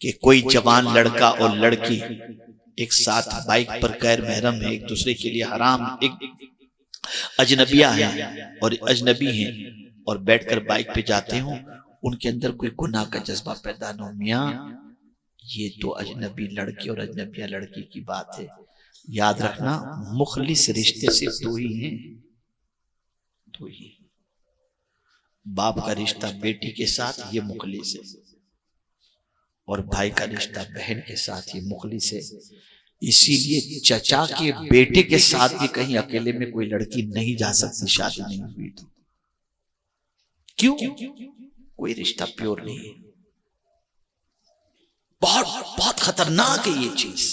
کہ کوئی جوان لڑکا اور لڑکی ایک ساتھ بائک پر غیر محرم ہے، ایک دوسرے کے لیے حرام، ایک اجنبیہ ہیں اور اجنبی ہیں اور بیٹھ کر بائک پہ جاتے ہوں، ان کے اندر کوئی گناہ کا جذبہ پیدا نہ ہو. میاں یہ تو اجنبی لڑکے اور اجنبیہ لڑکی کی بات ہے. یاد رکھنا مخلص رشتے صرف دو ہی ہیں، دو ہی. باپ کا رشتہ بیٹی کے ساتھ یہ مخلص ہے، اور بھائی کا رشتہ بہن کے ساتھ یہ مخلص ہے. اسی لیے چچا کے بیٹے کے ساتھ بھی کہیں اکیلے میں کوئی لڑکی نہیں جا سکتی، شادی نہیں ہوئی تو. کیوں؟ کوئی رشتہ پیور نہیں ہے. بہت بہت خطرناک ہے یہ چیز،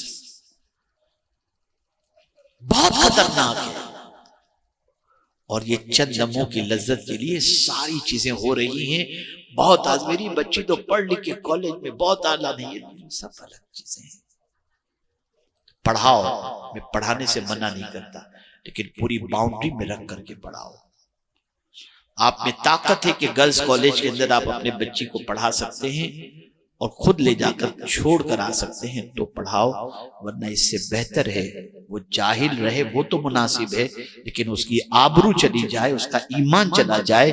بہت خطرناک ہے. اور یہ چند لمحوں کی لذت کے لیے ساری چیزیں ہو رہی ہیں. بہت آج میری بچی تو پڑھ لکھ کے کالج میں بہت اعلیٰ نہیں ہے، سب الگ چیزیں ہیں. پڑھاؤ، میں پڑھانے سے منع نہیں کرتا، لیکن پوری باؤنڈری میں رکھ کر کے پڑھاؤ. آپ میں طاقت ہے کہ گرلز کالج کے اندر آپ اپنے بچی کو پڑھا سکتے ہیں اور خود لے جا کر چھوڑ کر آ سکتے ہیں تو پڑھاؤ، ورنہ اس سے بہتر ہے وہ جاہل رہے. وہ تو مناسب ہے، لیکن اس کی آبرو چلی جائے، اس کا ایمان چلا جائے.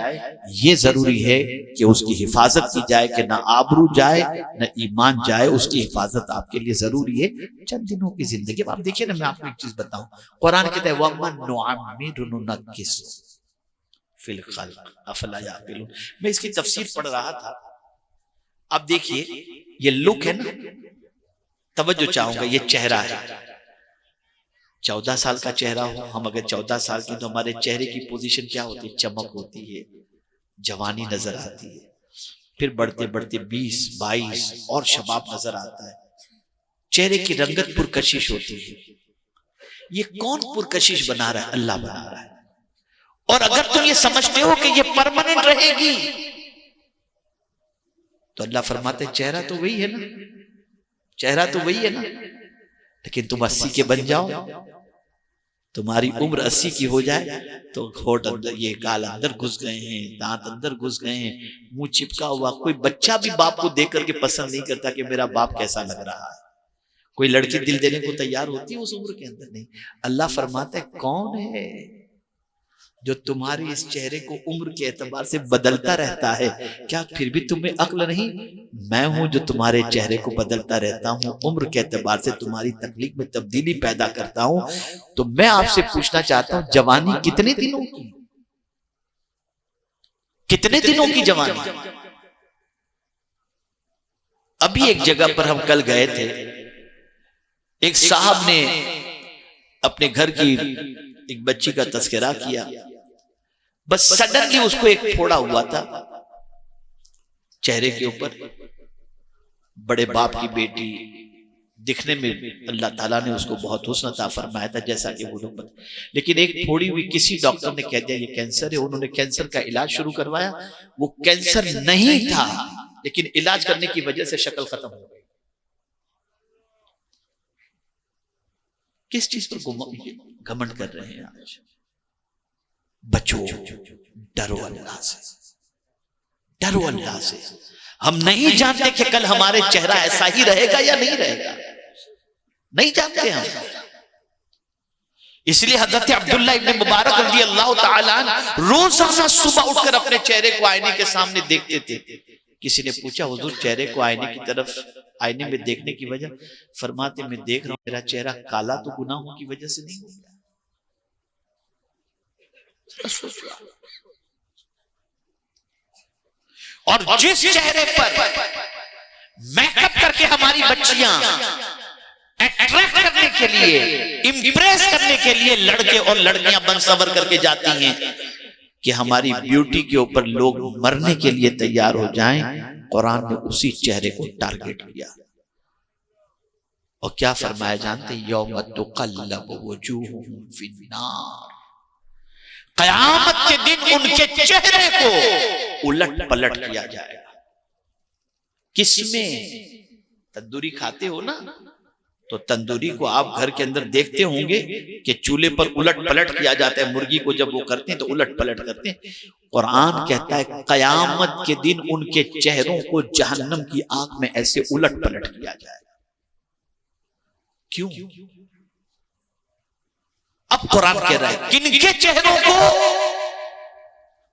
یہ ضروری ہے کہ اس کی حفاظت کی جائے کہ نہ آبرو جائے نہ ایمان جائے. اس کی حفاظت آپ کے لیے ضروری ہے. چند دنوں کی زندگی اب آپ دیکھیں نا، میں آپ کو ایک چیز بتاؤں. قرآن کہتا ہے وَمَن نُعَمِّرُ نُنَكِّسُ فِي الْخَلْقِ أَفَلَا يَعْقِلُونَ. میں اس کی تفسیر پڑھ رہا تھا. اب دیکھیے یہ لک ہے نا، توجہ چاہوں گا، یہ چہرہ ہے. 14 سال کا چہرہ ہو، ہم اگر 14 سال کی تو ہمارے چہرے کی پوزیشن کیا ہوتی ہے؟ چمک ہوتی ہے، جوانی نظر آتی ہے. پھر بڑھتے بڑھتے 20 22 اور شباب نظر آتا ہے. چہرے کی رنگت پرکشش ہوتی ہے. یہ کون پرکشش بنا رہا ہے؟ اللہ بنا رہا ہے. اور اگر تم یہ سمجھتے ہو کہ یہ پرماننٹ رہے گی تو اللہ فرماتے ہیں چہرہ تو وہی ہے نا، چہرہ تو وہی ہے نا، لیکن تم 80 کے بن جاؤ، تمہاری عمر 80 کی ہو جائے تو ہونٹ اندر، یہ گال اندر گھس گئے ہیں، دانت اندر گھس گئے ہیں، منہ چپکا ہوا. کوئی بچہ بھی باپ کو دیکھ کر کے پسند نہیں کرتا کہ میرا باپ کیسا لگ رہا ہے. کوئی لڑکی دل دینے کو تیار ہوتی ہے اس عمر کے اندر؟ نہیں. اللہ فرماتا ہے کون ہے جو تمہاری اس چہرے کو عمر کے اعتبار سے بدلتا رہتا ہے؟ کیا پھر بھی تمہیں عقل نہیں؟ میں ہوں جو تمہارے چہرے کو بدلتا رہتا ہوں، عمر کے اعتبار سے تمہاری تخلیق میں تبدیلی پیدا کرتا ہوں. تو میں آپ سے پوچھنا چاہتا ہوں جوانی کتنے دنوں کی؟ کتنے دنوں کی جوانی؟ ابھی ایک جگہ پر ہم کل گئے تھے، ایک صاحب نے اپنے گھر کی ایک بچی کا تذکرہ کیا. بس سڈنلی اس کو ایک پھوڑا ہوا تھا چہرے کے اوپر. بڑے باپ کی بیٹی، دکھنے میں اللہ تعالیٰ نے اس کو بہت حسن عطا فرمایا تھا جیسا کہ وہ لوگ، لیکن ایک پھوڑی ہوئی. کسی ڈاکٹر نے کہہ دیا یہ کینسر ہے. انہوں نے کینسر کا علاج شروع کروایا. وہ کینسر نہیں تھا، لیکن علاج کرنے کی وجہ سے شکل ختم ہو گئی. کس چیز پر گھمنڈ کر رہے ہیں آج؟ بچو، ڈرو اللہ سے، ڈرو اللہ سے. ہم نہیں جانتے کہ کل ہمارے چہرہ ایسا ہی رہے گا یا نہیں رہے گا، نہیں جانتے ہم. اس لیے حضرت عبداللہ ابن مبارک رضی اللہ تعالیٰ عنہ روزانہ صبح اٹھ کر اپنے چہرے کو آئینے کے سامنے دیکھتے تھے. کسی نے پوچھا حضور چہرے کو آئینے کی طرف، آئینے میں دیکھنے کی وجہ؟ فرماتے میں دیکھ رہا ہوں میرا چہرہ کالا تو گناہوں کی وجہ سے نہیں ہو گیا. اور جس چہرے پر میک اپ کر کے ہماری بچیاں اٹریکٹ کرنے کے لیے، امپریس کرنے کے لیے لڑکے اور لڑکیاں بن سور کر کے جاتی ہیں کہ ہماری بیوٹی کے اوپر لوگ مرنے کے لیے تیار ہو جائیں۔ قرآن نے اسی چہرے کو ٹارگٹ کیا اور کیا فرمایا جانتے ہیں؟ یوم تقلب وجوہہم فی النار، قیامت کے دن ان کے چہرے کو الٹ پلٹ کیا جائے گا۔ کس میں؟ تندوری کھاتے ہو نا، تو تندوری کو آپ گھر کے اندر دیکھتے ہوں گے کہ چولہے پر الٹ پلٹ کیا جاتا ہے، مرغی کو جب وہ کرتے ہیں تو الٹ پلٹ کرتے ہیں۔ قرآن کہتا ہے قیامت کے دن ان کے چہروں کو جہنم کی آگ میں ایسے الٹ پلٹ کیا جائے گا۔ کیوں؟ اب قرآن کہہ رہا ہے کن کے چہروں کو،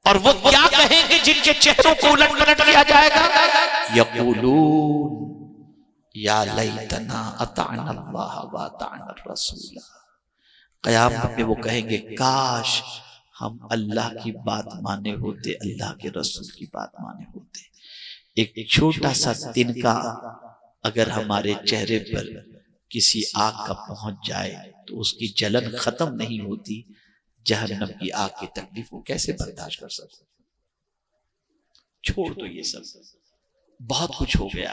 اور وہ کیا کہیں گے جن کے چہروں کو الٹ پلٹ کیا جائے گا؟ یقولون یا لیتنا اطعنا اللہ و اطعنا الرسول، قیامت میں وہ کہیں گے کاش ہم اللہ کی بات مانے ہوتے، اللہ کے رسول کی بات مانے ہوتے۔ ایک چھوٹا سا تنکا اگر ہمارے چہرے پر کسی آگ کا پہنچ جائے تو اس کی جلن ختم نہیں ہوتی، جہنم کی آگ کی تکلیف وہ کیسے برداشت کر سکتے؟ چھوڑ دو یہ سب، بہت کچھ ہو گیا۔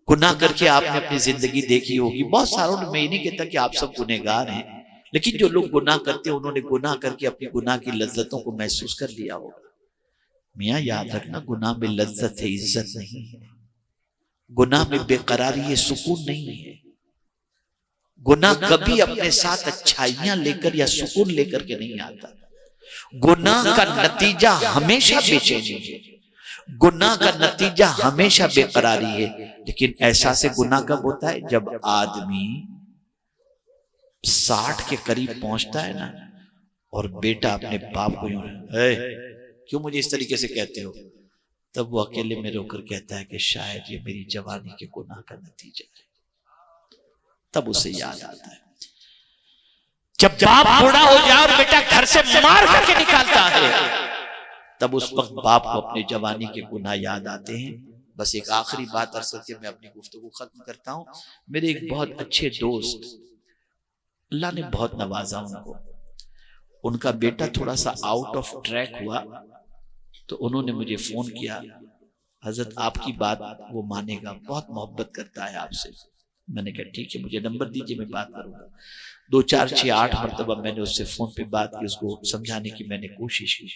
گناہ کر کے آپ نے اپنی زندگی دیکھی ہوگی، بہت ساروں نے، میں یہ نہیں کہتا کہ آپ سب گنہگار ہیں، لیکن جو لوگ گناہ کرتے ہیں انہوں نے گناہ کر کے اپنی گناہ کی لذتوں کو محسوس کر لیا ہوگا۔ میاں یاد رکھنا، گناہ میں لذت ہے، عزت نہیں ہے۔ گناہ میں بے قراری ہے، سکون نہیں ہے۔ گناہ کبھی اپنے ساتھ اچھائیاں لے کر یا سکون لے کر کے نہیں آتا۔ گناہ کا نتیجہ ہمیشہ بے چینی ہے، گناہ کا نتیجہ ہمیشہ بے قراری ہے۔ لیکن احساس گناہ کب ہوتا ہے؟ جب آدمی 60 کے قریب پہنچتا ہے نا، اور بیٹا اپنے باپ کو یوں کیوں مجھے اس طریقے سے کہتے ہو، تب وہ اکیلے میں رو کر کہتا ہے کہ شاید یہ میری جوانی کے گناہ کا نتیجہ ہے۔ تب اسے یاد آتا ہے۔ جب باپ بوڑھا ہو جائے اور بیٹا گھر سے مار کر کے نکالتا ہے، تب اس وقت باپ کو اپنے جوانی کے گناہ یاد آتے ہیں۔ بس ایک آخری بات عرض کر کے میں اپنی گفتگو ختم کرتا ہوں۔ میرے ایک بہت اچھے دوست، اللہ نے بہت نوازا ان کو، ان کا بیٹا تھوڑا سا آؤٹ آف ٹریک ہوا تو انہوں نے مجھے فون کیا، حضرت آپ کی بات وہ مانے گا، بہت محبت کرتا ہے آپ سے۔ میں نے کہا ٹھیک ہے، مجھے نمبر دیجئے، میں بات کروں گا۔ 2 4 6 8 مرتبہ میں نے اس سے فون پہ بات کی، اس کو سمجھانے کی میں نے کوشش کی۔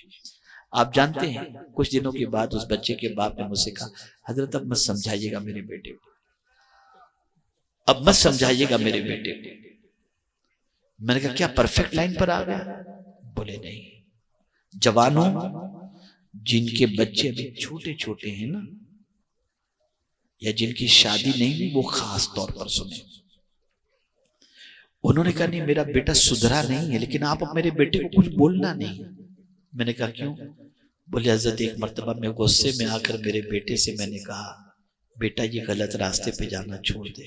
آپ جانتے ہیں کچھ دنوں کے بعد اس بچے کے باپ نے مجھ سے کہا حضرت اب مت سمجھائیے گا میرے بیٹے کو، اب مت سمجھائیے گا میرے بیٹے کو۔ میں نے کہا کیا پرفیکٹ لائن پر آ گیا؟ بولے نہیں، جوانوں جن کے بچے ابھی چھوٹے چھوٹے ہیں نا، یا جن کی شادی نہیں ہوئی، وہ خاص طور پر سنیں۔ انہوں نے کہا نہیں میرا بیٹا سدھرا نہیں ہے، لیکن آپ اب میرے بیٹے کو کچھ بولنا نہیں۔ میں نے کہا کیوں؟ بولے حضرت ایک مرتبہ میں غصے میں آ کر میرے بیٹے سے میں نے کہا بیٹا یہ غلط راستے پہ جانا چھوڑ دے،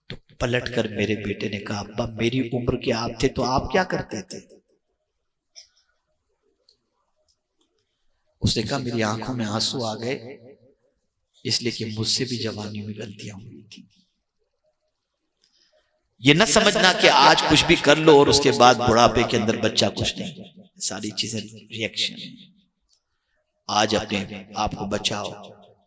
تو پلٹ کر میرے بیٹے نے کہا ابا میری عمر کے آپ تھے تو آپ کیا کرتے تھے؟ اس نے کہا میری آنکھوں میں آنسو آ گئے اس لیے کہ مجھ سے بھی جوانی میں غلطیاں ہوئی تھی۔ یہ نہ سمجھنا کہ آج کچھ بھی کر لو اور اس کے بعد بڑھاپے کے اندر بچہ کچھ نہیں، ساری چیزیں ریئیکشن۔ آج اپنے آپ کو بچاؤ،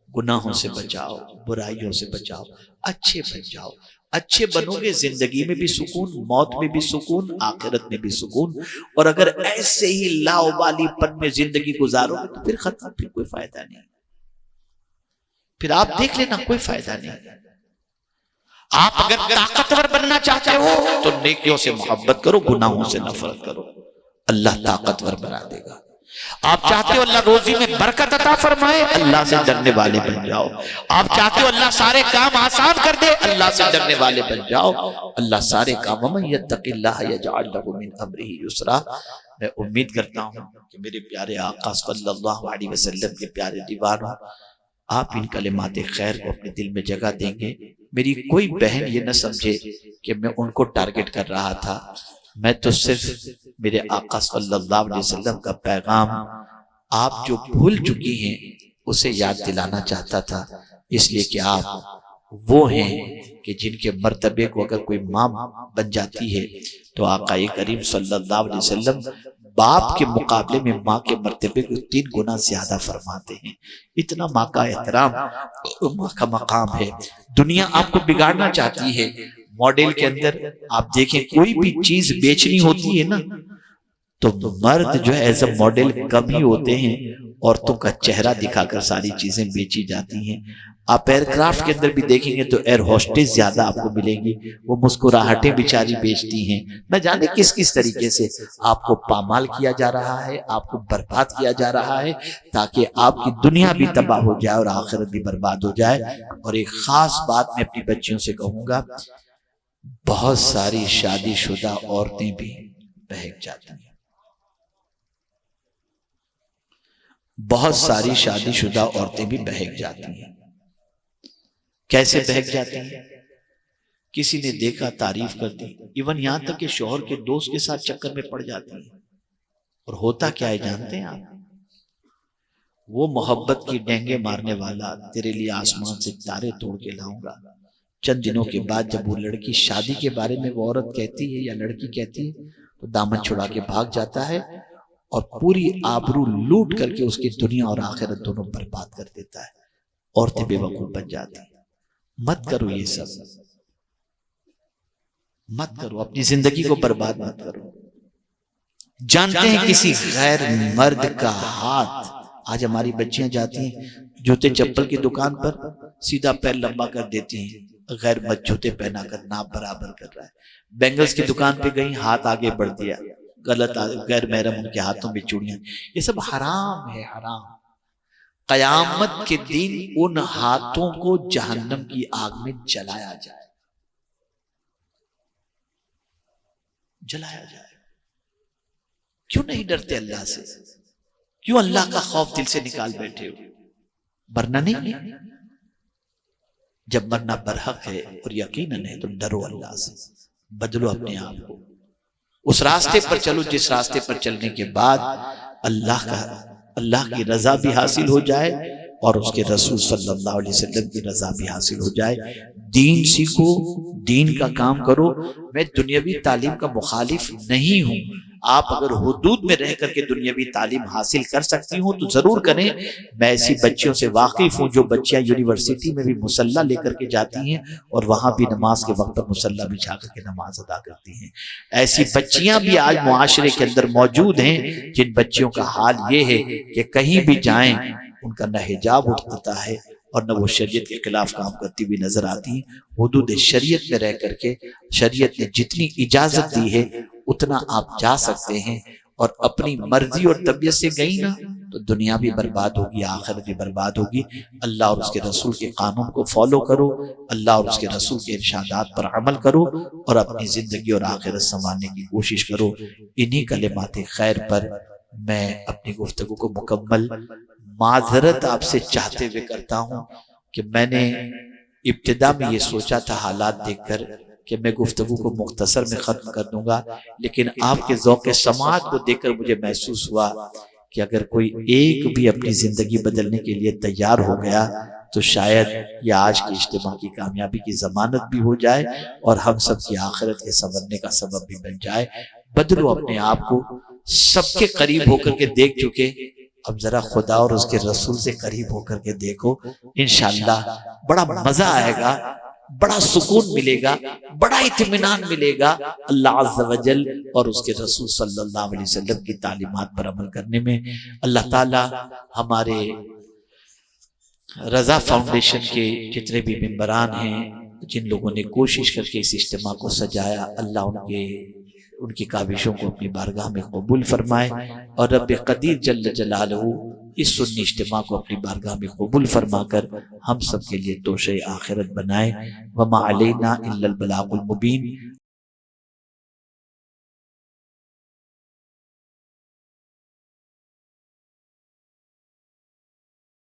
گناہوں سے بچاؤ، برائیوں سے بچاؤ، اچھے بن جاؤ۔ اچھے بنو گے زندگی میں بھی سکون، موت میں بھی سکون، آخرت میں بھی سکون۔ اور اگر ایسے ہی لاؤبالی پن میں زندگی گزارو گے تو پھر ختم، پھر کوئی فائدہ نہیں، پھر آپ دیکھ لینا کوئی فائدہ نہیں۔ آپ اگر طاقتور بننا چاہتے ہو تو نیکیوں سے محبت کرو، گناہوں سے نفرت کرو، اللہ طاقتور بنا دے گا۔ آپ چاہتے ہو اللہ روزی میں برکت عطا فرمائے، اللہ سے ڈرنے والے بن جاؤ۔ آپ چاہتے ہو اللہ سارے کام آسان کر دے، اللہ سے ڈرنے والے بن جاؤ، اللہ سارے کام۔ وَمَن يَتَّقِ اللَّهَ يَجْعَلْ لَهُ مِنْ أَمْرِهِ يُسْرًا۔ میں امید کرتا ہوں کہ میرے پیارے آقا صلی اللہ علیہ وسلم کے پیارے دیوانوں، آپ ان کلمات خیر کو اپنے دل میں جگہ دیں گے۔ میری کوئی بہن یہ نہ سمجھے کہ میں ان کو ٹارگٹ کر رہا تھا، میں تو صرف میرے آقا صلی اللہ علیہ وسلم کا پیغام آپ جو بھول چکی ہیں اسے یاد دلانا چاہتا تھا اس لیے کہ آپ وہ ہیں کہ جن کے مرتبے کو اگر کوئی ماں بن جاتی ہے تو آقا کریم صلی اللہ علیہ وسلم باپ کے مقابلے میں ماں کے مرتبے کو 3 گنا زیادہ فرماتے ہیں. اتنا ماں کا احترام، ماں کا مقام ہے. دنیا آپ کو بگاڑنا چاہتی ہے. ماڈل کے اندر آپ دیکھیں کوئی بھی چیز بیچنی ہوتی ہے نا تو مرد جو ہے ایز اے ماڈل کم ہی ہوتے ہیں، عورتوں کا چہرہ دکھا کر ساری چیزیں بیچی جاتی ہیں. آپ ایئر کرافٹ کے اندر بھی دیکھیں گے تو ایئر ہوسٹس زیادہ آپ کو ملیں گی، وہ مسکراہٹیں بیچاری بیچتی ہیں. نہ جانے کس طریقے سے آپ کو پامال کیا جا رہا ہے، آپ کو برباد کیا جا رہا ہے تاکہ آپ کی دنیا بھی تباہ ہو جائے اور آخرت بھی برباد ہو جائے. اور ایک خاص بات میں اپنی بچیوں سے کہوں گا، بہت ساری شادی شدہ عورتیں بھی بہک جاتی ہیں. بہت ساری شادی شدہ عورتیں بھی بہک جاتی ہیں. کیسے بہک جاتی ہیں؟ کسی نے دیکھا تعریف کر دی، ایون یہاں تک کہ شوہر کے دوست کے ساتھ چکر میں پڑ جاتی ہیں. اور ہوتا کیا ہے جانتے ہیں آپ؟ وہ محبت کی ڈینگے مارنے والا تیرے لیے آسمان سے تارے توڑ کے لاؤں گا. چند دنوں کے بعد جب وہ لڑکی شادی کے بارے میں وہ عورت کہتی ہے یا لڑکی کہتی ہے تو دامن چھڑا کے بھاگ جاتا ہے اور پوری آبرو لوٹ کر کے اس کی دنیا اور آخرت دونوں برباد کر دیتا ہے. عورتیں بے وقوف بن جاتی ہیں. مت کرو یہ سب، مت کرو، اپنی زندگی کو برباد مت کرو. جانتے ہیں کسی غیر مرد کا ہاتھ، آج ہماری بچیاں جاتی ہیں جوتے چپل کی دکان پر سیدھا پیر لمبا کر دیتی ہیں، غیر مرد جوتے پہنا کر ناپ برابر کر رہا ہے. بینگلز کی دکان پہ گئی، ہاتھ آگے بڑھ دیا، غلط غیر محرم ان کے ہاتھوں میں چوڑیاں. یہ سب حرام ہے، حرام. قیامت کے دن ان ہاتھوں کو جہنم کی آگ میں جلایا جائے، جلایا جائے. کیوں نہیں ڈرتے اللہ سے؟ کیوں اللہ کا خوف دل سے نکال بیٹھے ہو؟ مرنا نہیں ہے؟ جب مرنا برحق ہے اور یقیناً ہے تو ڈرو اللہ سے، بدلو اپنے آپ کو، اس راستے پر چلو جس راستے پر چلنے کے بعد اللہ کی رضا بھی حاصل ہو جائے اور اس کے رسول صلی اللہ علیہ وسلم کی رضا بھی حاصل ہو جائے. دین سیکھو، دین کا کام کرو. میں دنیاوی تعلیم کا مخالف نہیں ہوں. آپ اگر حدود میں رہ کر کے دنیاوی تعلیم حاصل کر سکتی ہوں تو ضرور کریں. میں ایسی بچیوں سے واقف ہوں جو بچیاں یونیورسٹی میں بھی مصلی لے کر کے جاتی ہیں اور وہاں بھی نماز کے وقت پر مصلی بچھا کر کے نماز ادا کرتی ہیں. ایسی بچیاں بھی آج معاشرے کے اندر موجود ہیں جن بچیوں کا حال یہ ہے کہ کہیں بھی جائیں ان کا نہ حجاب اٹھتا ہے اور نہ وہ شریعت کے خلاف کام کرتی ہوئی نظر آتی ہیں. حدود شریعت میں رہ کر کے شریعت نے جتنی اجازت دی ہے اتنا آپ جا سکتے ہیں. اور اپنی مرضی اور طبیعت سے گئی نا تو دنیا بھی برباد ہوگی، آخرت بھی برباد ہوگی. اللہ اور اس کے رسول کے قانون کو فالو کرو، اللہ اور اس کے رسول کے ارشادات پر عمل کرو اور اپنی زندگی اور آخرت سنوارنے کی کوشش کرو. انہی کلمات خیر پر میں اپنی گفتگو کو مکمل معذرت آپ سے چاہتے ہوئے کرتا ہوں کہ میں نے ابتدا میں یہ سوچا تھا حالات دیکھ کر کہ میں گفتگو کو مختصر میں ختم کر دوں گا، لیکن آپ کے ذوق سماعت کو دیکھ کر مجھے محسوس ہوا کہ اگر کوئی ایک بھی اپنی زندگی بدلنے کے لیے تیار ہو گیا تو شاید یہ آج کے اجتماع کی کامیابی کی ضمانت بھی ہو جائے اور ہم سب کی آخرت کے سنورنے کا سبب بھی بن جائے. بدلو اپنے آپ کو، سب کے قریب ہو کر کے دیکھ چکے، اب ذرا خدا اور اس کے رسول سے قریب ہو کر کے دیکھو. انشاءاللہ بڑا مزہ آئے گا، بڑا سکون ملے گا، بڑا اطمینان ملے گا اللہ عز و جل اور اس کے رسول صلی اللہ علیہ وسلم کی تعلیمات پر عمل کرنے میں. اللہ تعالی ہمارے رضا فاؤنڈیشن کے جتنے بھی ممبران ہیں، جن لوگوں نے کوشش کر کے اس اجتماع کو سجایا، اللہ ان کی کاوشوں کو اپنی بارگاہ میں قبول فرمائے اور رب قدیر جل جلالہ اس سنی اجتماع کو اپنی بارگاہ میں قبول فرما کر ہم سب کے لیے توشہ آخرت بنائے. وما علینا الا البلاغ المبین.